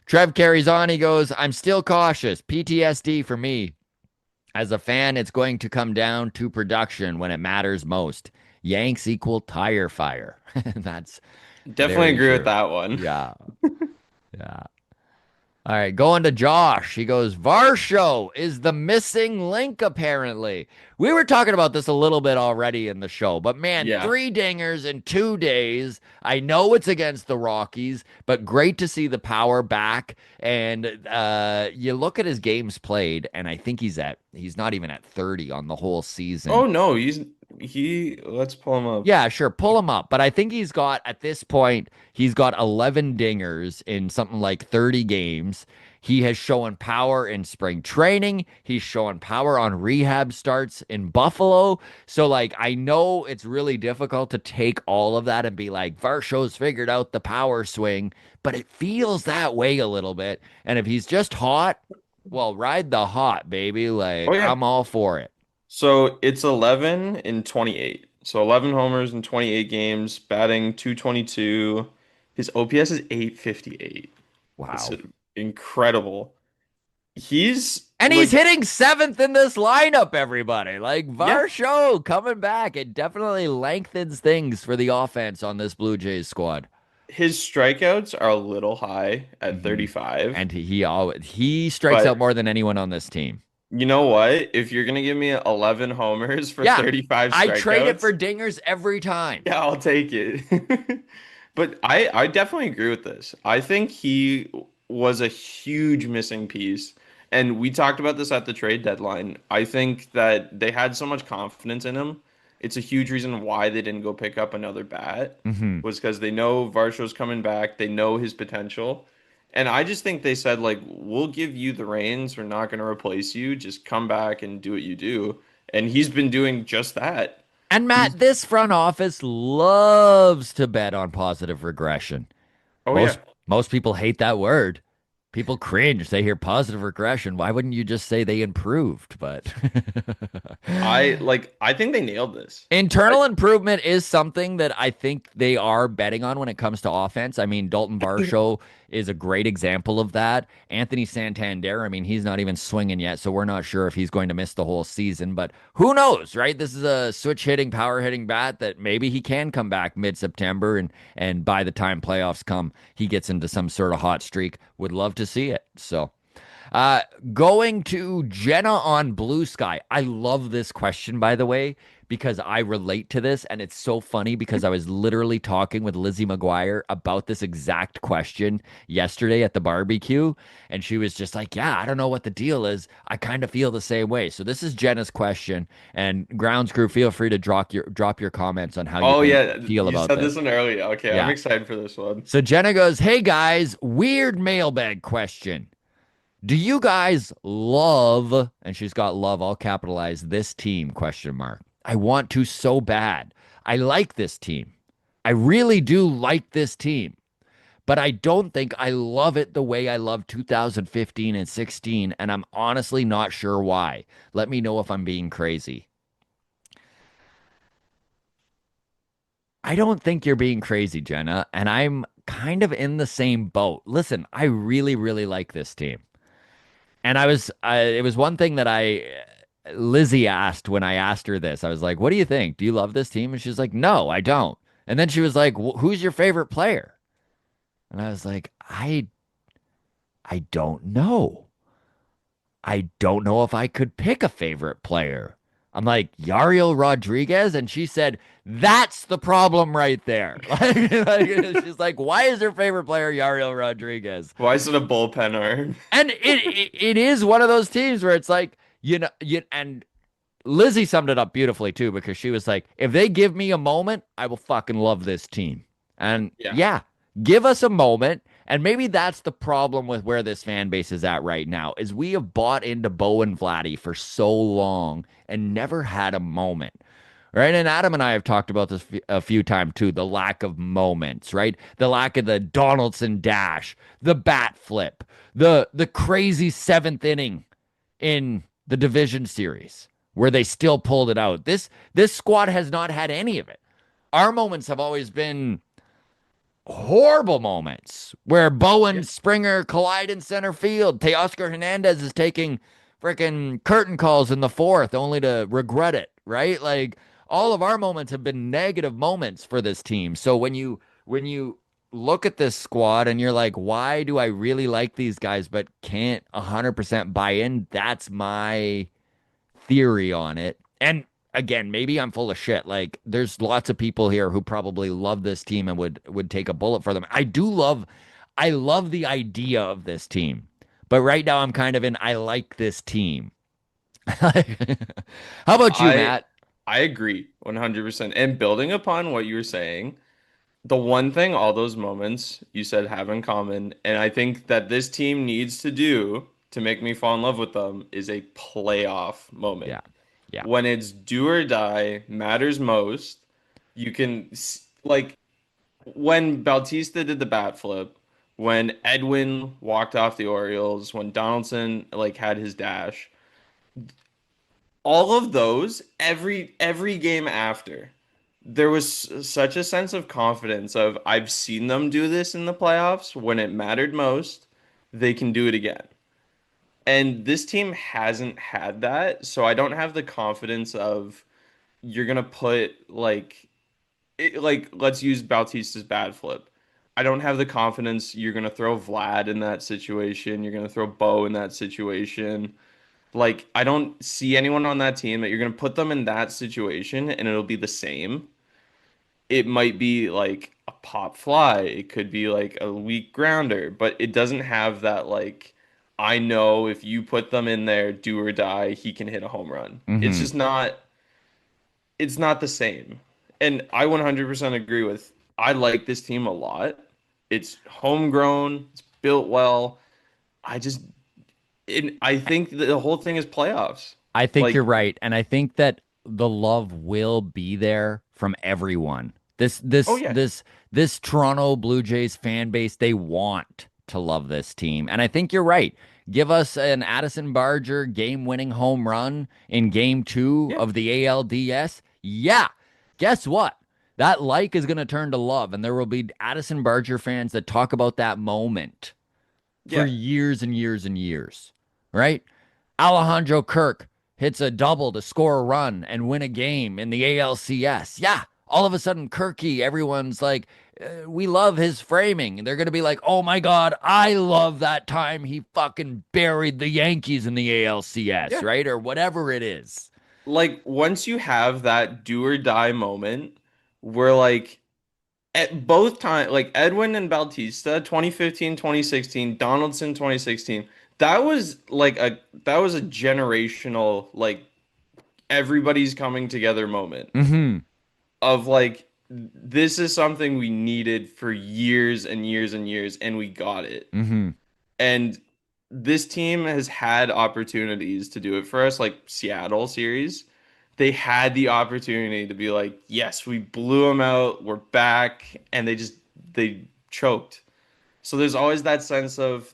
Trev carries on. He goes, "I'm still cautious. PTSD for me. As a fan, it's going to come down to production when it matters most. Yanks equal tire fire." That's Definitely very agree with true. that one. Yeah. Yeah. All right, going to Josh. He goes, Varsho is the missing link, apparently. We were talking about this a little bit already in the show, but man, Yeah. 3 dingers in 2 days. I know it's against the Rockies, but great to see the power back. And you look at his games played, and I think he's not even at 30 on the whole season. Oh no, let's pull him up. Yeah, sure. Pull him up. But I think at this point, he's got 11 dingers in something like 30 games. He has shown power in spring training. He's shown power on rehab starts in Buffalo. So, like, I know it's really difficult to take all of that and be like, Varsho's figured out the power swing, but it feels that way a little bit. And if he's just hot, well, ride the hot, baby. Oh Like, yeah. I'm all for it. So it's 11 in 28. So 11 homers in 28 games, batting 222. His OPS is 858. It's Wow. incredible. He's And he's like, hitting seventh in this lineup, everybody. Like yeah, Varsho coming back. It definitely lengthens things for the offense on this Blue Jays squad. his strikeouts are a little high at hmm 35, And he strikes out but more than anyone on this team. you know what? If you're gonna give me 11 homers for Yeah, 35 I trade it for strikeouts, dingers every time. yeah, I'll take it. But I definitely agree with this. I think he was a huge missing piece. And we talked about this at the trade deadline. I think that they had so much confidence in him. It's a huge reason why they didn't go pick up another bat hmm was because they know Varsho's coming back. They know his potential. And I just think they said, like, we'll give you the reins. We're not going to replace you. Just come back and do what you do. And he's been doing just that. And He's, Matt, this front office loves to bet on positive regression. oh, yeah. Most most people hate that word. People cringe. They hear positive regression. Why wouldn't you just say they improved? But I think they nailed this. I, internal improvement is something that I think they are betting on when it comes to offense. I mean, Dalton Varsho is a great example of that. Anthony Santander, I mean, he's not even swinging yet, so we're not sure if he's going to miss the whole season, but who knows, right? This is a switch hitting, power hitting bat that maybe he can come back mid-September and by the time playoffs come, he gets into some sort of hot streak. Would love to see it. So, uh, going to Jenna on Blue Sky. I love this question, by the way, because I relate to this. And it's so funny because I was literally talking with Lizzie McGuire about this exact question yesterday at the barbecue. And she was just like, yeah, I don't know what the deal is. I kind of feel the same way. So this is Jenna's question. And grounds crew, feel free to drop your comments on how you oh think yeah, feel you about said this this. one earlier. Okay, I'm Yeah. excited for this one. So Jenna goes, hey guys, weird mailbag question. Do you guys love, and she's got love all capitalized, this team, question mark. I want to so bad. I like this team. I really do like this team, but I don't think I love it the way I loved 2015 and 16, and I'm honestly not sure why. Let me know if I'm being crazy. I don't think you're being crazy, Jenna, and I'm kind of in the same boat. Listen, I really, really like this team. And it was one thing that Lizzie asked when I asked her this. I was like, what do you think? Do you love this team? And she's like, no, I don't. And then she was like, who's your favorite player? And I was like, I don't know. I don't know if I could pick a favorite player. I'm like, Yariel Rodriguez? And she said, that's the problem right there. She's like, why is her favorite player Yariel Rodriguez? Why is it a bullpen arm? And it is one of those teams where it's like, and Lizzie summed it up beautifully too, because she was like, if they give me a moment, I will fucking love this team. And Yeah. yeah, give us a moment. And maybe that's the problem with where this fan base is at right now, is we have bought into Bo and Vladdy for so long and never had a moment. Right. And Adam and I have talked about this a few times too. The lack of moments, right? The lack of the Donaldson dash, the bat flip, the crazy seventh inning in the division series where they still pulled it out. This squad has not had any of it. Our moments have always been horrible moments where Bowen Yeah. Springer collide in center field. Teoscar Hernandez is taking freaking curtain calls in the fourth only to regret it, right? Like all of our moments have been negative moments for this team. So when you look at this squad and you're like, why do I really like these guys but can't 100% buy in? That's my theory on it. And again, maybe I'm full of shit. Like there's lots of people here who probably love this team and would take a bullet for them. I love the idea of this team. But right now I'm kind of in I like this team. How about you, I Matt? I agree 100%. And building upon what you were saying, the one thing all those moments you said have in common, and I think that this team needs to do to make me fall in love with them, is a playoff moment. Yeah. Yeah. When it's do or die, matters most. You can like when Bautista did the bat flip, when Edwin walked off the Orioles, when Donaldson like had his dash, all of those, every game after, there was such a sense of confidence of I've seen them do this in the playoffs when it mattered most, they can do it again. And this team hasn't had that, so I don't have the confidence of you're gonna put like let's use Bautista's bad flip. I don't have the confidence you're gonna throw Vlad in that situation, you're gonna throw Bo in that situation. Like, I don't see anyone on that team that you're going to put them in that situation and it'll be the same. It might be like a pop fly, it could be like a weak grounder, but it doesn't have that, like, I know if you put them in there, do or die, he can hit a home run. It's Mm-hmm. just not, it's not the same. And I 100% agree with, I like this team a lot. It's homegrown, it's built well. I just, I think the whole thing is playoffs. I think you're Like, right, and I think that the love will be there from everyone. oh yeah. This Toronto Blue Jays fan base, they want to love this team. And I think you're right. Give us an Addison Barger game-winning home run in game 2 Yeah. of the ALDS. Yeah. Guess what? That like is going to turn to love, and there will be Addison Barger fans that talk about that moment for Yeah. years and years and years, right? Alejandro Kirk hits a double to score a run and win a game in the ALCS. Yeah, all of a sudden, Kirky, everyone's like, we love his framing. They're going to be like, oh my God, I love that time he fucking buried the Yankees in the ALCS, Yeah. right? Or whatever it is. Like once you have that do or die moment where like at both time like Edwin and Bautista 2015, 2016, Donaldson 2016, that was a generational like everybody's coming together moment Mm-hmm. of like this is something we needed for years and years and years and we got it. Mm-hmm. And this team has had opportunities to do it for us, like Seattle series. They had the opportunity to be like, yes, we blew them out, we're back, and they choked. So there's always that sense of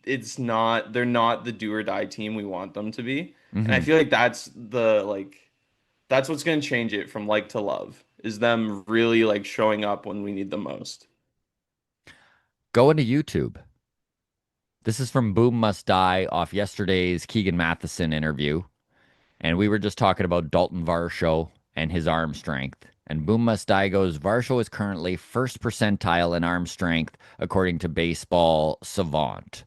they're not the do or die team we want them to be. And I Mm-hmm. feel like that's what's gonna change it from like to love, is them really like showing up when we need them most. Go into YouTube. This is from Boom Must Die off yesterday's Keegan Matheson interview. And we were just talking about Dalton Varsho and his arm strength. And Boom Must Die goes, Varsho is currently first percentile in arm strength, according to Baseball Savant.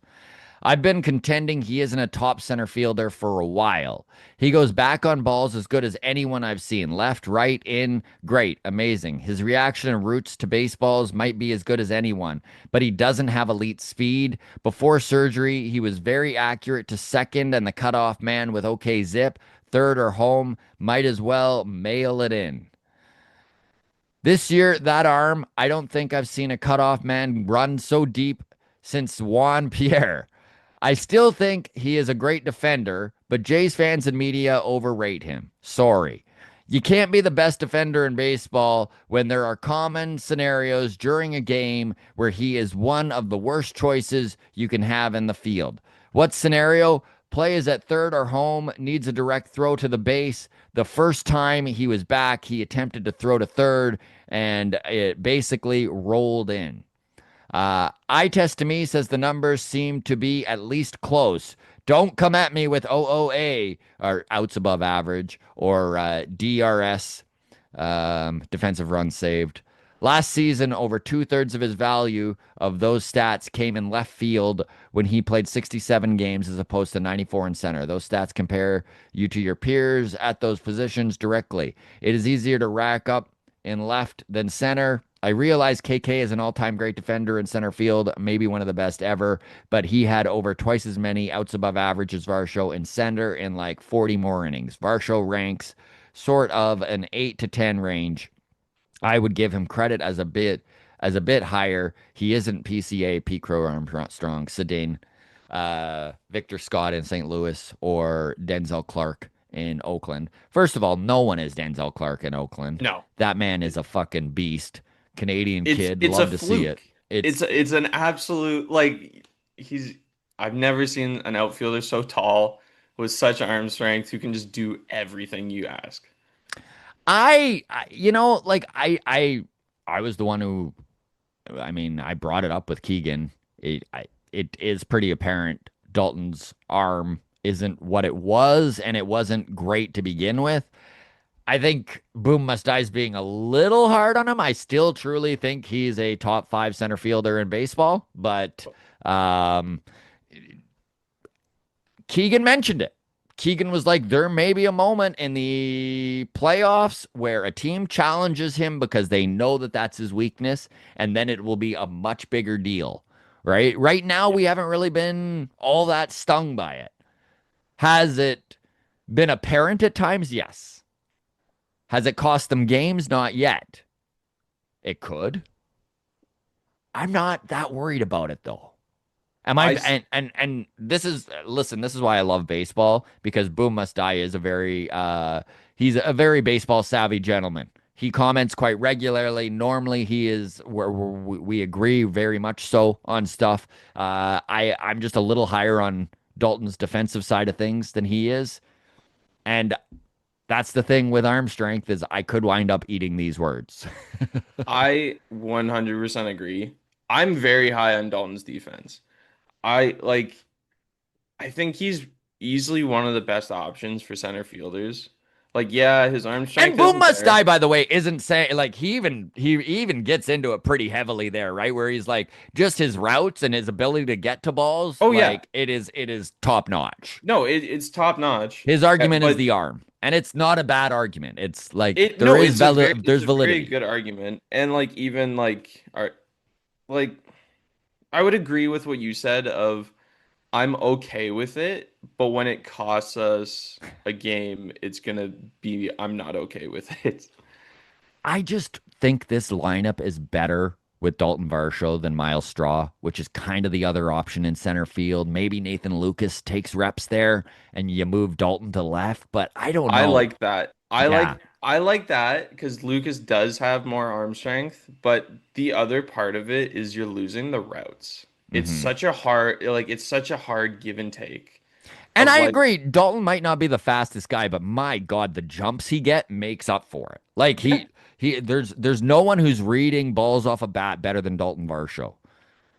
I've been contending he isn't a top center fielder for a while. He goes back on balls as good as anyone I've seen. Left, right, in, great, amazing. His reaction and roots to baseballs might be as good as anyone, but he doesn't have elite speed. Before surgery, he was very accurate to second and the cutoff man with okay zip. Third or home, might as well mail it in. This year, that arm, I don't think I've seen a cutoff man run so deep since Juan Pierre. I still think he is a great defender, but Jays fans and media overrate him. Sorry. You can't be the best defender in baseball when there are common scenarios during a game where he is one of the worst choices you can have in the field. What scenario? Play is at third or home, needs a direct throw to the base. The first time he was back, he attempted to throw to third, and it basically rolled in. Eye test to me says the numbers seem to be at least close. Don't come at me with OOA or outs above average or DRS, defensive runs saved. Last season, over two-thirds of his value of those stats came in left field when he played 67 games as opposed to 94 in center. Those stats compare you to your peers at those positions directly. It is easier to rack up in left than center. I realize KK is an all-time great defender in center field, maybe one of the best ever, but he had over twice as many outs above average as Varsho in center in like 40 more innings. Varsho ranks sort of an 8 to 10 range. I would give him credit as a bit higher. He isn't PCA, Pete Crow Armstrong, Sedin, Victor Scott in St. Louis, or Denzel Clark in Oakland. First of all, no one is Denzel Clark in Oakland. No. That man is It- a fucking beast. Canadian kid, it's a love to see it. fluke. It's It's an absolute like he's I've never seen an outfielder so tall with such arm strength who can just do everything you ask. you know, like I was the one who, I mean, I brought it up with Keegan. It is pretty apparent Dalton's arm isn't what it was, and it wasn't great to begin with. I think Boom Must Die is being a little hard on him. I still truly think he's a top five center fielder in baseball, but um, Keegan mentioned it. Keegan was like, there may be a moment in the playoffs where a team challenges him because they know that that's his weakness, and then it will be a much bigger deal. Right? Right now, Yeah. we haven't really been all that stung by it. Has it been apparent at times? Yes. Has it cost them games? Not yet. It could. I'm not that worried about it though. Am I? I s- And this is, listen. This is why I love baseball, because Boom Must Die is a very he's a very baseball savvy gentleman. He comments quite regularly. Normally, he is where we agree very much so on stuff. I'm just a little higher on Dalton's defensive side of things than he is, and that's the thing with arm strength is I could wind up eating these words. I 100% agree. I'm very high on Dalton's defense. I like I think he's easily one of the best options for center fielders. Like, yeah, his arm And strength Boom isn't Must Die, there. by the way, isn't saying like he even gets into it pretty heavily there, right? Where he's like just his routes and his ability to get to balls, Oh yeah. like it is top notch. No, it's top notch. His argument is But the arm, and it's not a bad argument. It's like it no, it's there's a very validity. good argument. And like even like I would agree with what you said of I'm okay with it, but when it costs us a game, it's gonna be I'm not okay with it. I just think this lineup is better with Dalton Varsho than Miles Straw, which is kind of the other option in center field. Maybe Nathan Lucas takes reps there and you move Dalton to left, but I don't I know. like that. Yeah. I like that because Lucas does have more arm strength, but the other part of it is you're losing the routes. Hmm. It's such a hard give and take And of I like agree, Dalton might not be the fastest guy, but my God, the jumps he get makes up for it. Like yeah, there's no one who's reading balls off a bat better than Dalton Varsho.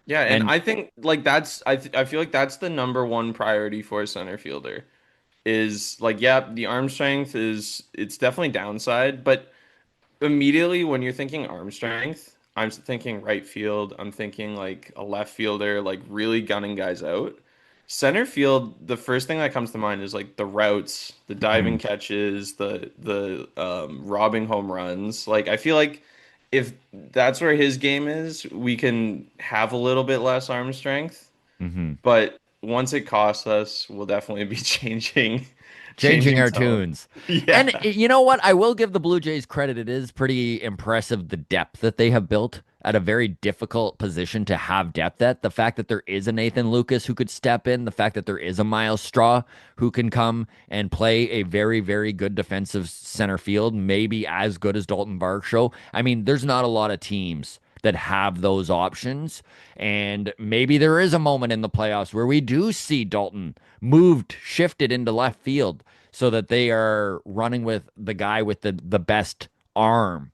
yeah, and And I think like I feel like that's the number one priority for a center fielder is like yeah, the arm strength is it's definitely downside, but immediately when you're thinking arm strength, I'm thinking right field. I'm thinking like a left fielder, like really gunning guys out. Center field, the first thing that comes to mind is like the routes, the diving mhm, catches, the robbing home runs. Like I feel like if that's where his game is, we can have a little bit less arm strength. mhm. But once it costs us, we'll definitely be changing Changing changing our tone. tunes. And Yeah. you know what? I will give the Blue Jays credit. It is pretty impressive the depth that they have built at a very difficult position to have depth at. The fact that there is a Nathan Lucas who could step in, the fact that there is a Miles Straw who can come and play a very, very good defensive center field, maybe as good as Dalton Varsho. I mean, there's not a lot of teams that have those options. And maybe there is a moment in the playoffs where we do see Dalton moved, shifted into left field so that they are running with the guy with the best arm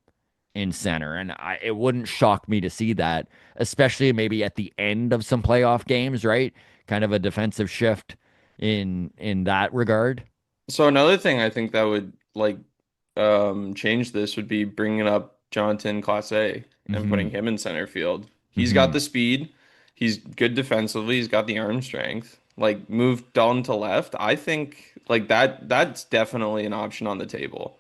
in center. And it wouldn't shock me to see that, especially maybe at the end of some playoff games, right? Kind of a defensive shift in that regard. So another thing I think that would like change this would be bringing up Jonathan Class A and Hmm. putting him in center field. He's got Hmm. the speed. He's good defensively. He's got the arm strength. Like move Dalton to left. I think like that's definitely an option on the table.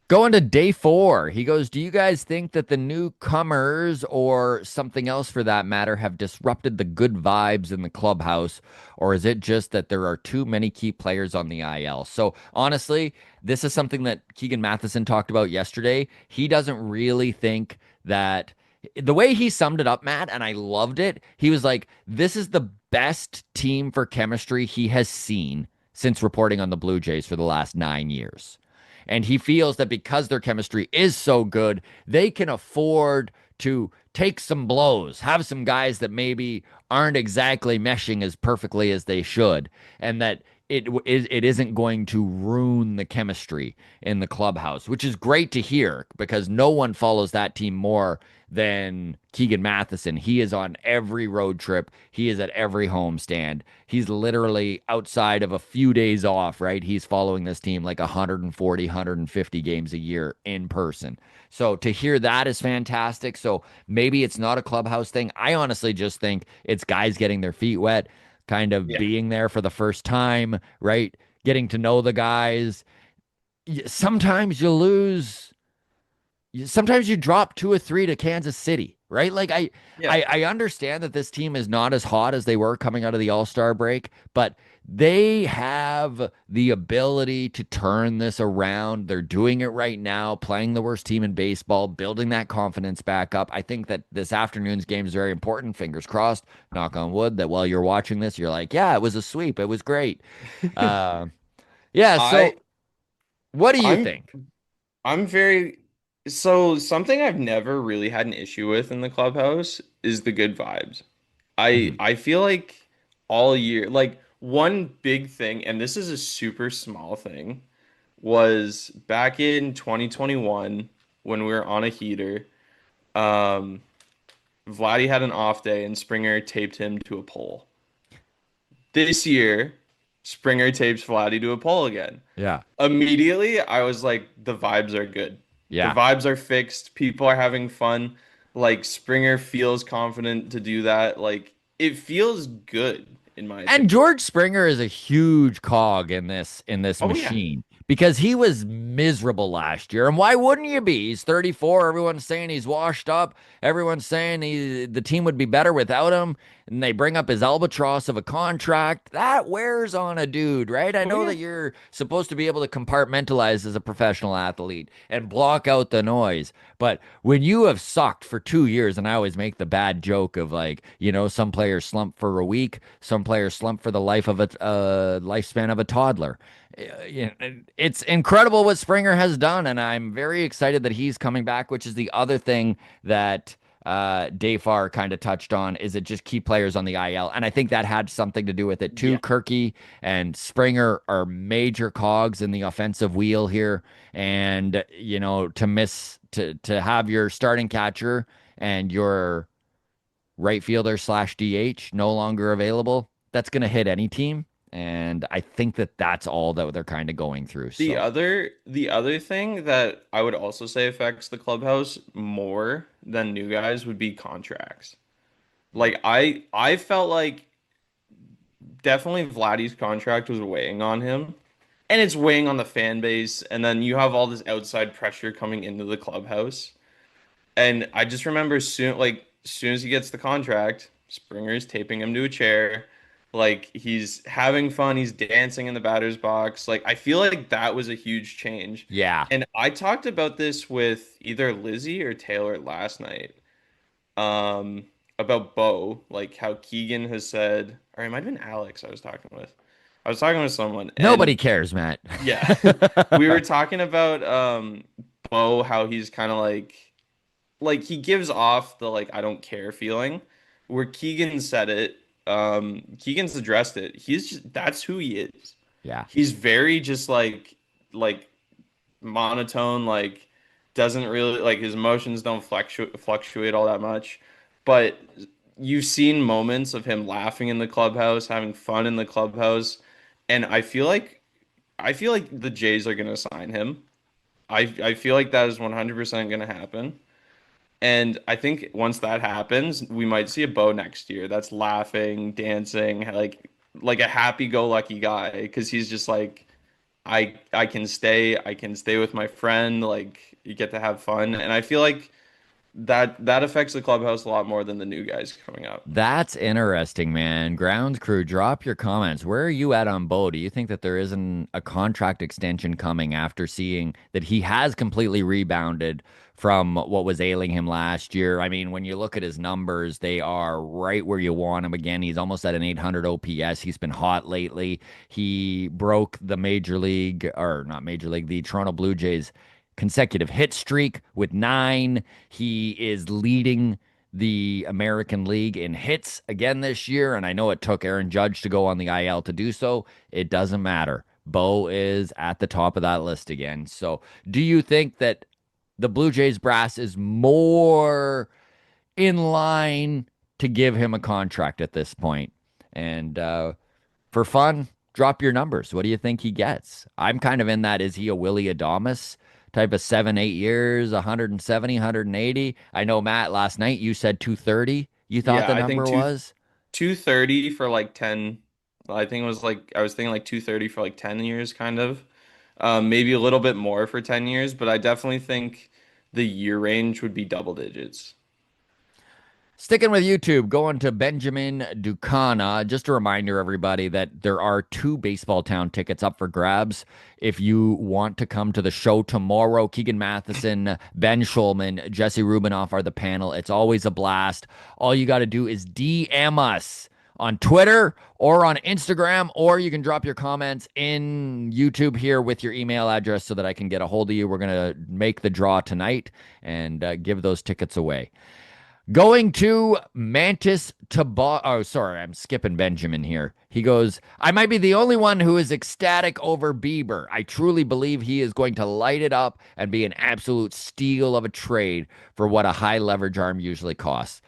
Going to day four, he goes, "Do you guys think that the newcomers or something else for that matter have disrupted the good vibes in the clubhouse? Or is it just that there are too many key players on the IL?" So honestly, this is something that Keegan Matheson talked about yesterday. He doesn't really think that the way he summed it up, Matt, and I loved it. He was like, "This is the best team for chemistry he has seen since reporting on the Blue Jays for the last 9 years." And he feels that because their chemistry is so good, they can afford to take some blows, have some guys that maybe aren't exactly meshing as perfectly as they should, and that it isn't going to ruin the chemistry in the clubhouse, which is great to hear because no one follows that team more than Keegan Matheson. He is on every road trip. He is at every homestand. He's literally outside of a few days off, right? He's following this team like 140, 150 games a year in person. So to hear that is fantastic. So maybe it's not a clubhouse thing. I honestly just think it's guys getting their feet wet, kind of Yeah. being there for the first time, right? Getting to know the guys. Sometimes you lose, sometimes you drop two or three to Kansas City, right? Like Yeah. I understand that this team is not as hot as they were coming out of the All-Star break, but they have the ability to turn this around. They're doing it right now, playing the worst team in baseball, building that confidence back up. I think that this afternoon's game is very important. Fingers crossed, knock on wood, that while you're watching this, you're like, yeah, it was a sweep. It was great. Uh, yeah. I So what do you I'm think? I'm very so something I've never really had an issue with in the clubhouse is the good vibes. I Mhm. I feel like all year, like one big thing, and this is a super small thing, was back in 2021 when we were on a heater. Um, Vladdy had an off day and Springer taped him to a pole. This year, Springer tapes Vladdy to a pole again. Yeah. Immediately, I was like, the vibes are good. The Yeah. vibes are fixed. People are having fun. Like Springer feels confident to do that. Like it feels good in my And opinion. George Springer is a huge cog in this Oh yeah. machine because he was miserable last year. And why wouldn't you be? He's 34. Everyone's saying he's washed up. Everyone's saying the team would be better without him. And they bring up his albatross of a contract. That wears on a dude, right? I Oh know that yeah. you're supposed to be able to compartmentalize as a professional athlete and block out the noise. But when you have sucked for 2 years, and I always make the bad joke of like, some players slump for a week, some players slump for the life of a lifespan of a toddler. It's incredible what Springer has done, and I'm very excited that he's coming back, which is the other thing that Dayfar kind of touched on is it just key players on the IL. And I think that had something to do with it too. Yeah. Kirky and Springer are major cogs in the offensive wheel here. And, to have your starting catcher and your right fielder slash DH no longer available, that's going to hit any team. And I think that that's all that they're kind of going through. So, The other thing that I would also say affects the clubhouse more than new guys would be contracts. Like I felt like definitely Vladdy's contract was weighing on him. And it's weighing on the fan base. And then you have all this outside pressure coming into the clubhouse. And I just remember as soon as he gets the contract, Springer's taping him to a chair. Like he's having fun, he's dancing in the batter's box. Like I feel like that was a huge change. yeah. And I talked about this with either Lizzie or Taylor last night. Um, about Bo, like how Keegan has said, or it might have been Alex I was talking with. I was talking with someone Nobody and cares, Matt. yeah, we were talking about Bo, how he's kind of like he gives off the like I don't care feeling. Where Keegan said it, Keegan's addressed it. He's just that's who he is. Yeah. He's very just like monotone, like doesn't really like his emotions don't fluctuate all that much. But you've seen moments of him laughing in the clubhouse, having fun in the clubhouse, and I feel like the Jays are gonna sign him. I feel like that is 100% going to happen. And I think once that happens, we might see a Bo next year that's laughing, dancing, like a happy-go-lucky guy because he's just like I can stay with my friend, like you get to have fun. And I feel like that affects the clubhouse a lot more than the new guys coming up. That's interesting, man. Ground crew, drop your comments. Where are you at on Bo? Do you think that there isn't a contract extension coming after seeing that he has completely rebounded from what was ailing him last year? I mean, when you look at his numbers, they are right where you want him. Again, he's almost at an 800 OPS. He's been hot lately. He broke the major league, or not major league, the Toronto Blue Jays consecutive hit streak with 9. He is leading the American League in hits again this year. And I know it took Aaron Judge to go on the IL to do so. It doesn't matter. Bo is at the top of that list again. So, do you think that the Blue Jays brass is more in line to give him a contract at this point? And for fun, drop your numbers. What do you think he gets? I'm kind of in that. Is he a Willie Adames type of 7, 8 years, 170, 180? I know, Matt, last night you said 230. You thought Yeah, the I think number was? 230 for like 10. I think it was like I was thinking like 230 for like 10 years kind of. Maybe a little bit more for 10 years, but I definitely think the year range would be double digits. Sticking with YouTube, going to Benjamin Ducana. Just a reminder, everybody, that there are 2 Baseball Town tickets up for grabs. If you want to come to the show tomorrow, Keegan Matheson, Ben Schulman, Jesse Rubinoff are the panel. It's always a blast. All you got to do is DM us on Twitter or on Instagram, or you can drop your comments in YouTube here with your email address so that I can get a hold of you. We're going to make the draw tonight and give those tickets away. Going to Mantis Taba. Oh, sorry, I'm skipping Benjamin here. He goes, I might be the only one who is ecstatic over Bieber. I truly believe he is going to light it up and be an absolute steal of a trade for what a high leverage arm usually costs.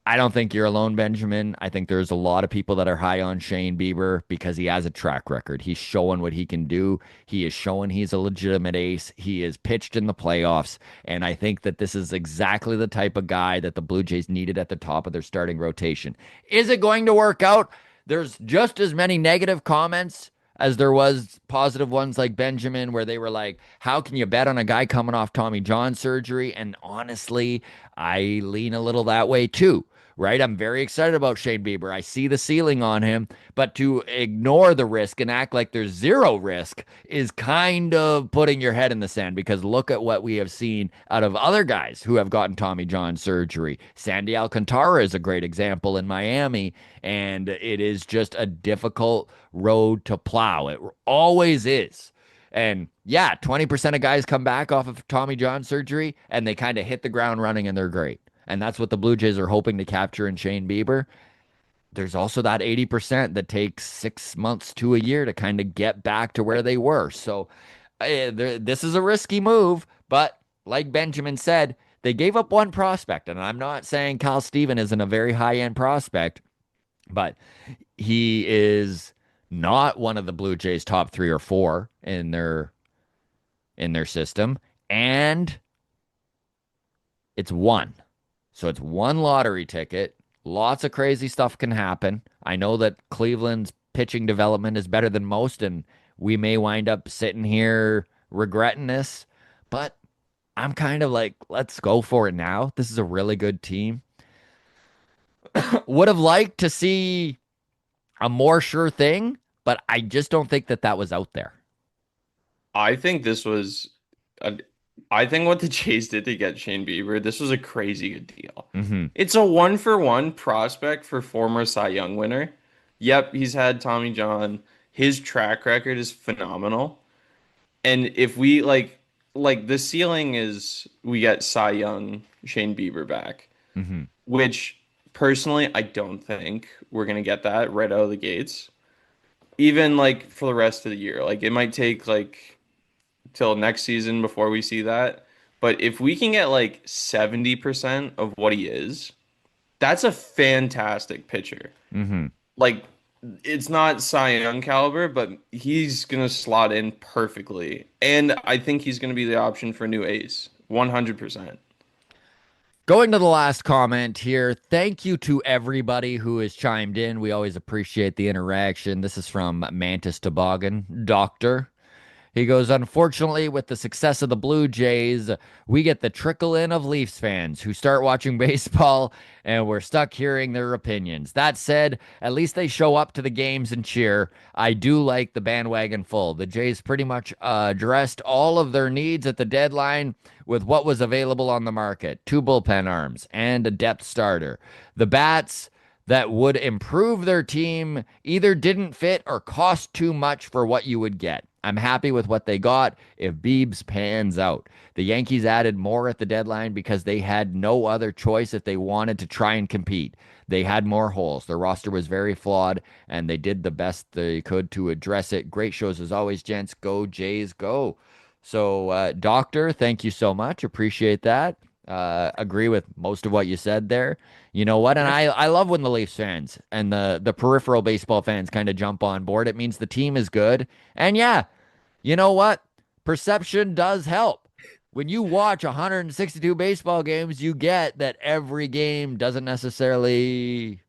I don't think you're alone, Benjamin. I think there's a lot of people that are high on Shane Bieber because he has a track record. He's showing what he can do. He is showing he's a legitimate ace. He is pitched in the playoffs. And I think that this is exactly the type of guy that the Blue Jays needed at the top of their starting rotation. Is it going to work out? There's just as many negative comments as there was positive ones like Benjamin, where they were like, how can you bet on a guy coming off Tommy John surgery? And honestly, I lean a little that way too, right? I'm very excited about Shane Bieber. I see the ceiling on him, but to ignore the risk and act like there's zero risk is kind of putting your head in the sand, because look at what we have seen out of other guys who have gotten Tommy John surgery. Sandy Alcantara is a great example in Miami, and it is just a difficult road to plow. It always is. And yeah, 20% of guys come back off of Tommy John surgery and they kind of hit the ground running and they're great. And that's what the Blue Jays are hoping to capture in Shane Bieber. There's also that 80% that takes 6 months to a year to kind of get back to where they were. So this is a risky move, but like Benjamin said, they gave up one prospect. And I'm not saying Cal Steven isn't a very high end prospect, but he is not one of the Blue Jays' top 3 or 4 in their system, and it's one. So it's one lottery ticket. Lots of crazy stuff can happen. I know that Cleveland's pitching development is better than most, and we may wind up sitting here regretting this, but I'm kind of like, let's go for it now. This is a really good team. Would have liked to see a more sure thing, but I just don't think that that was out there. I think this was a, I think what the Jays did to get Shane Bieber, this was a crazy good deal. Hmm. It's a 1-for-1 prospect for former Cy Young winner. Yep, he's had Tommy John. His track record is phenomenal. And if we like the ceiling is we get Cy Young, Shane Bieber back, Hmm. which personally I don't think we're gonna get that right out of the gates. Even like for the rest of the year. Like it might take like till next season before we see that. But if we can get like 70% of what he is, that's a fantastic pitcher. Hmm. Like it's not Cy Young caliber, but he's gonna slot in perfectly. And I think he's gonna be the option for new ace. 100%. Going to the last comment here. Thank you to everybody who has chimed in. We always appreciate the interaction. This is from Mantis Toboggan, Doctor. He goes, unfortunately, with the success of the Blue Jays, we get the trickle in of Leafs fans who start watching baseball and we're stuck hearing their opinions. That said, at least they show up to the games and cheer. I do like the bandwagon full. The Jays pretty much addressed all of their needs at the deadline with what was available on the market: two bullpen arms and a depth starter. The bats that would improve their team either didn't fit or cost too much for what you would get. I'm happy with what they got if Biebs pans out. The Yankees added more at the deadline because they had no other choice if they wanted to try and compete. They had more holes. Their roster was very flawed, and they did the best they could to address it. Great shows as always, gents. Go Jays, go. So, Doctor, thank you so much. Appreciate that. Agree with most of what you said there. You know what? And Yeah. I love when the Leafs fans and the peripheral baseball fans kind of jump on board. It means the team is good. And yeah, you know what? Perception does help. When you watch 162 baseball games, you get that every game doesn't necessarily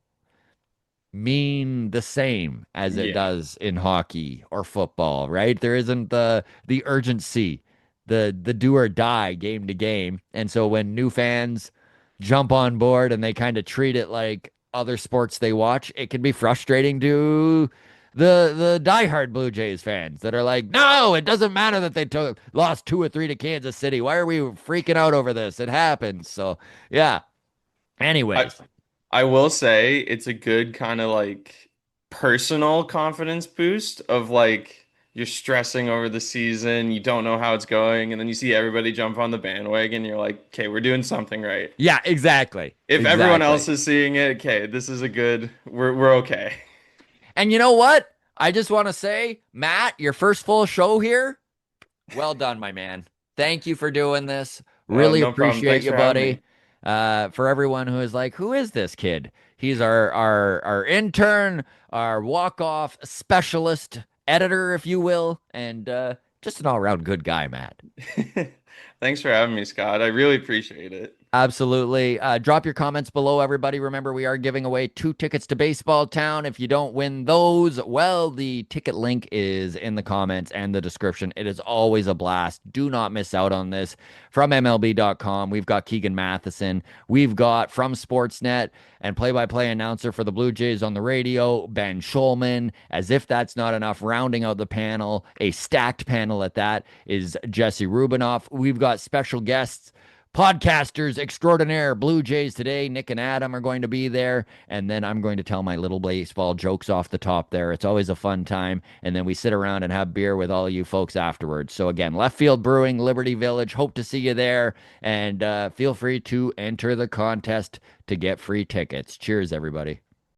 mean the same as it Yeah. does in hockey or football, right? There isn't the urgency, the do or die game to game. And so when new fans jump on board and they kind of treat it like other sports they watch, it can be frustrating to the diehard Blue Jays fans that are like, no, it doesn't matter that they lost 2 or 3 to Kansas City. Why are we freaking out over this? It happens. So yeah. I Anyways, I will say it's a good kind of like personal confidence boost of like you're stressing over the season, you don't know how it's going, and then you see everybody jump on the bandwagon, you're like, okay, we're doing something right. yeah, exactly. If everyone else Exactly. is seeing it, okay, this is a good, we're okay. And you know what? I just want to say, Matt, your first full show here. Well done, my man. Thank you for doing this. Really No problem. appreciate Thanks you, for having buddy. me. For everyone who is like, who is this kid? He's our intern, our walk-off specialist editor, if you will, and just an all-around good guy, Matt. Thanks for having me, Scott. I really appreciate it. Absolutely. Drop your comments below, everybody. Remember, we are giving away 2 tickets to Baseball Town. If you don't win those, well, the ticket link is in the comments and the description. It is always a blast. Do not miss out on this. From MLB.com, we've got Keegan Matheson. We've got from Sportsnet and play-by-play announcer for the Blue Jays on the radio, Ben Schulman. As if that's not enough, rounding out the panel, a stacked panel at that, is Jesse Rubinoff. We've got special guests, podcasters extraordinaire, Blue Jays today. Nick and Adam are going to be there. And then I'm going to tell my little baseball jokes off the top there. It's always a fun time. And then we sit around and have beer with all you folks afterwards. So again, Left Field Brewing, Liberty Village. Hope to see you there. And feel free to enter the contest to get free tickets. Cheers, everybody.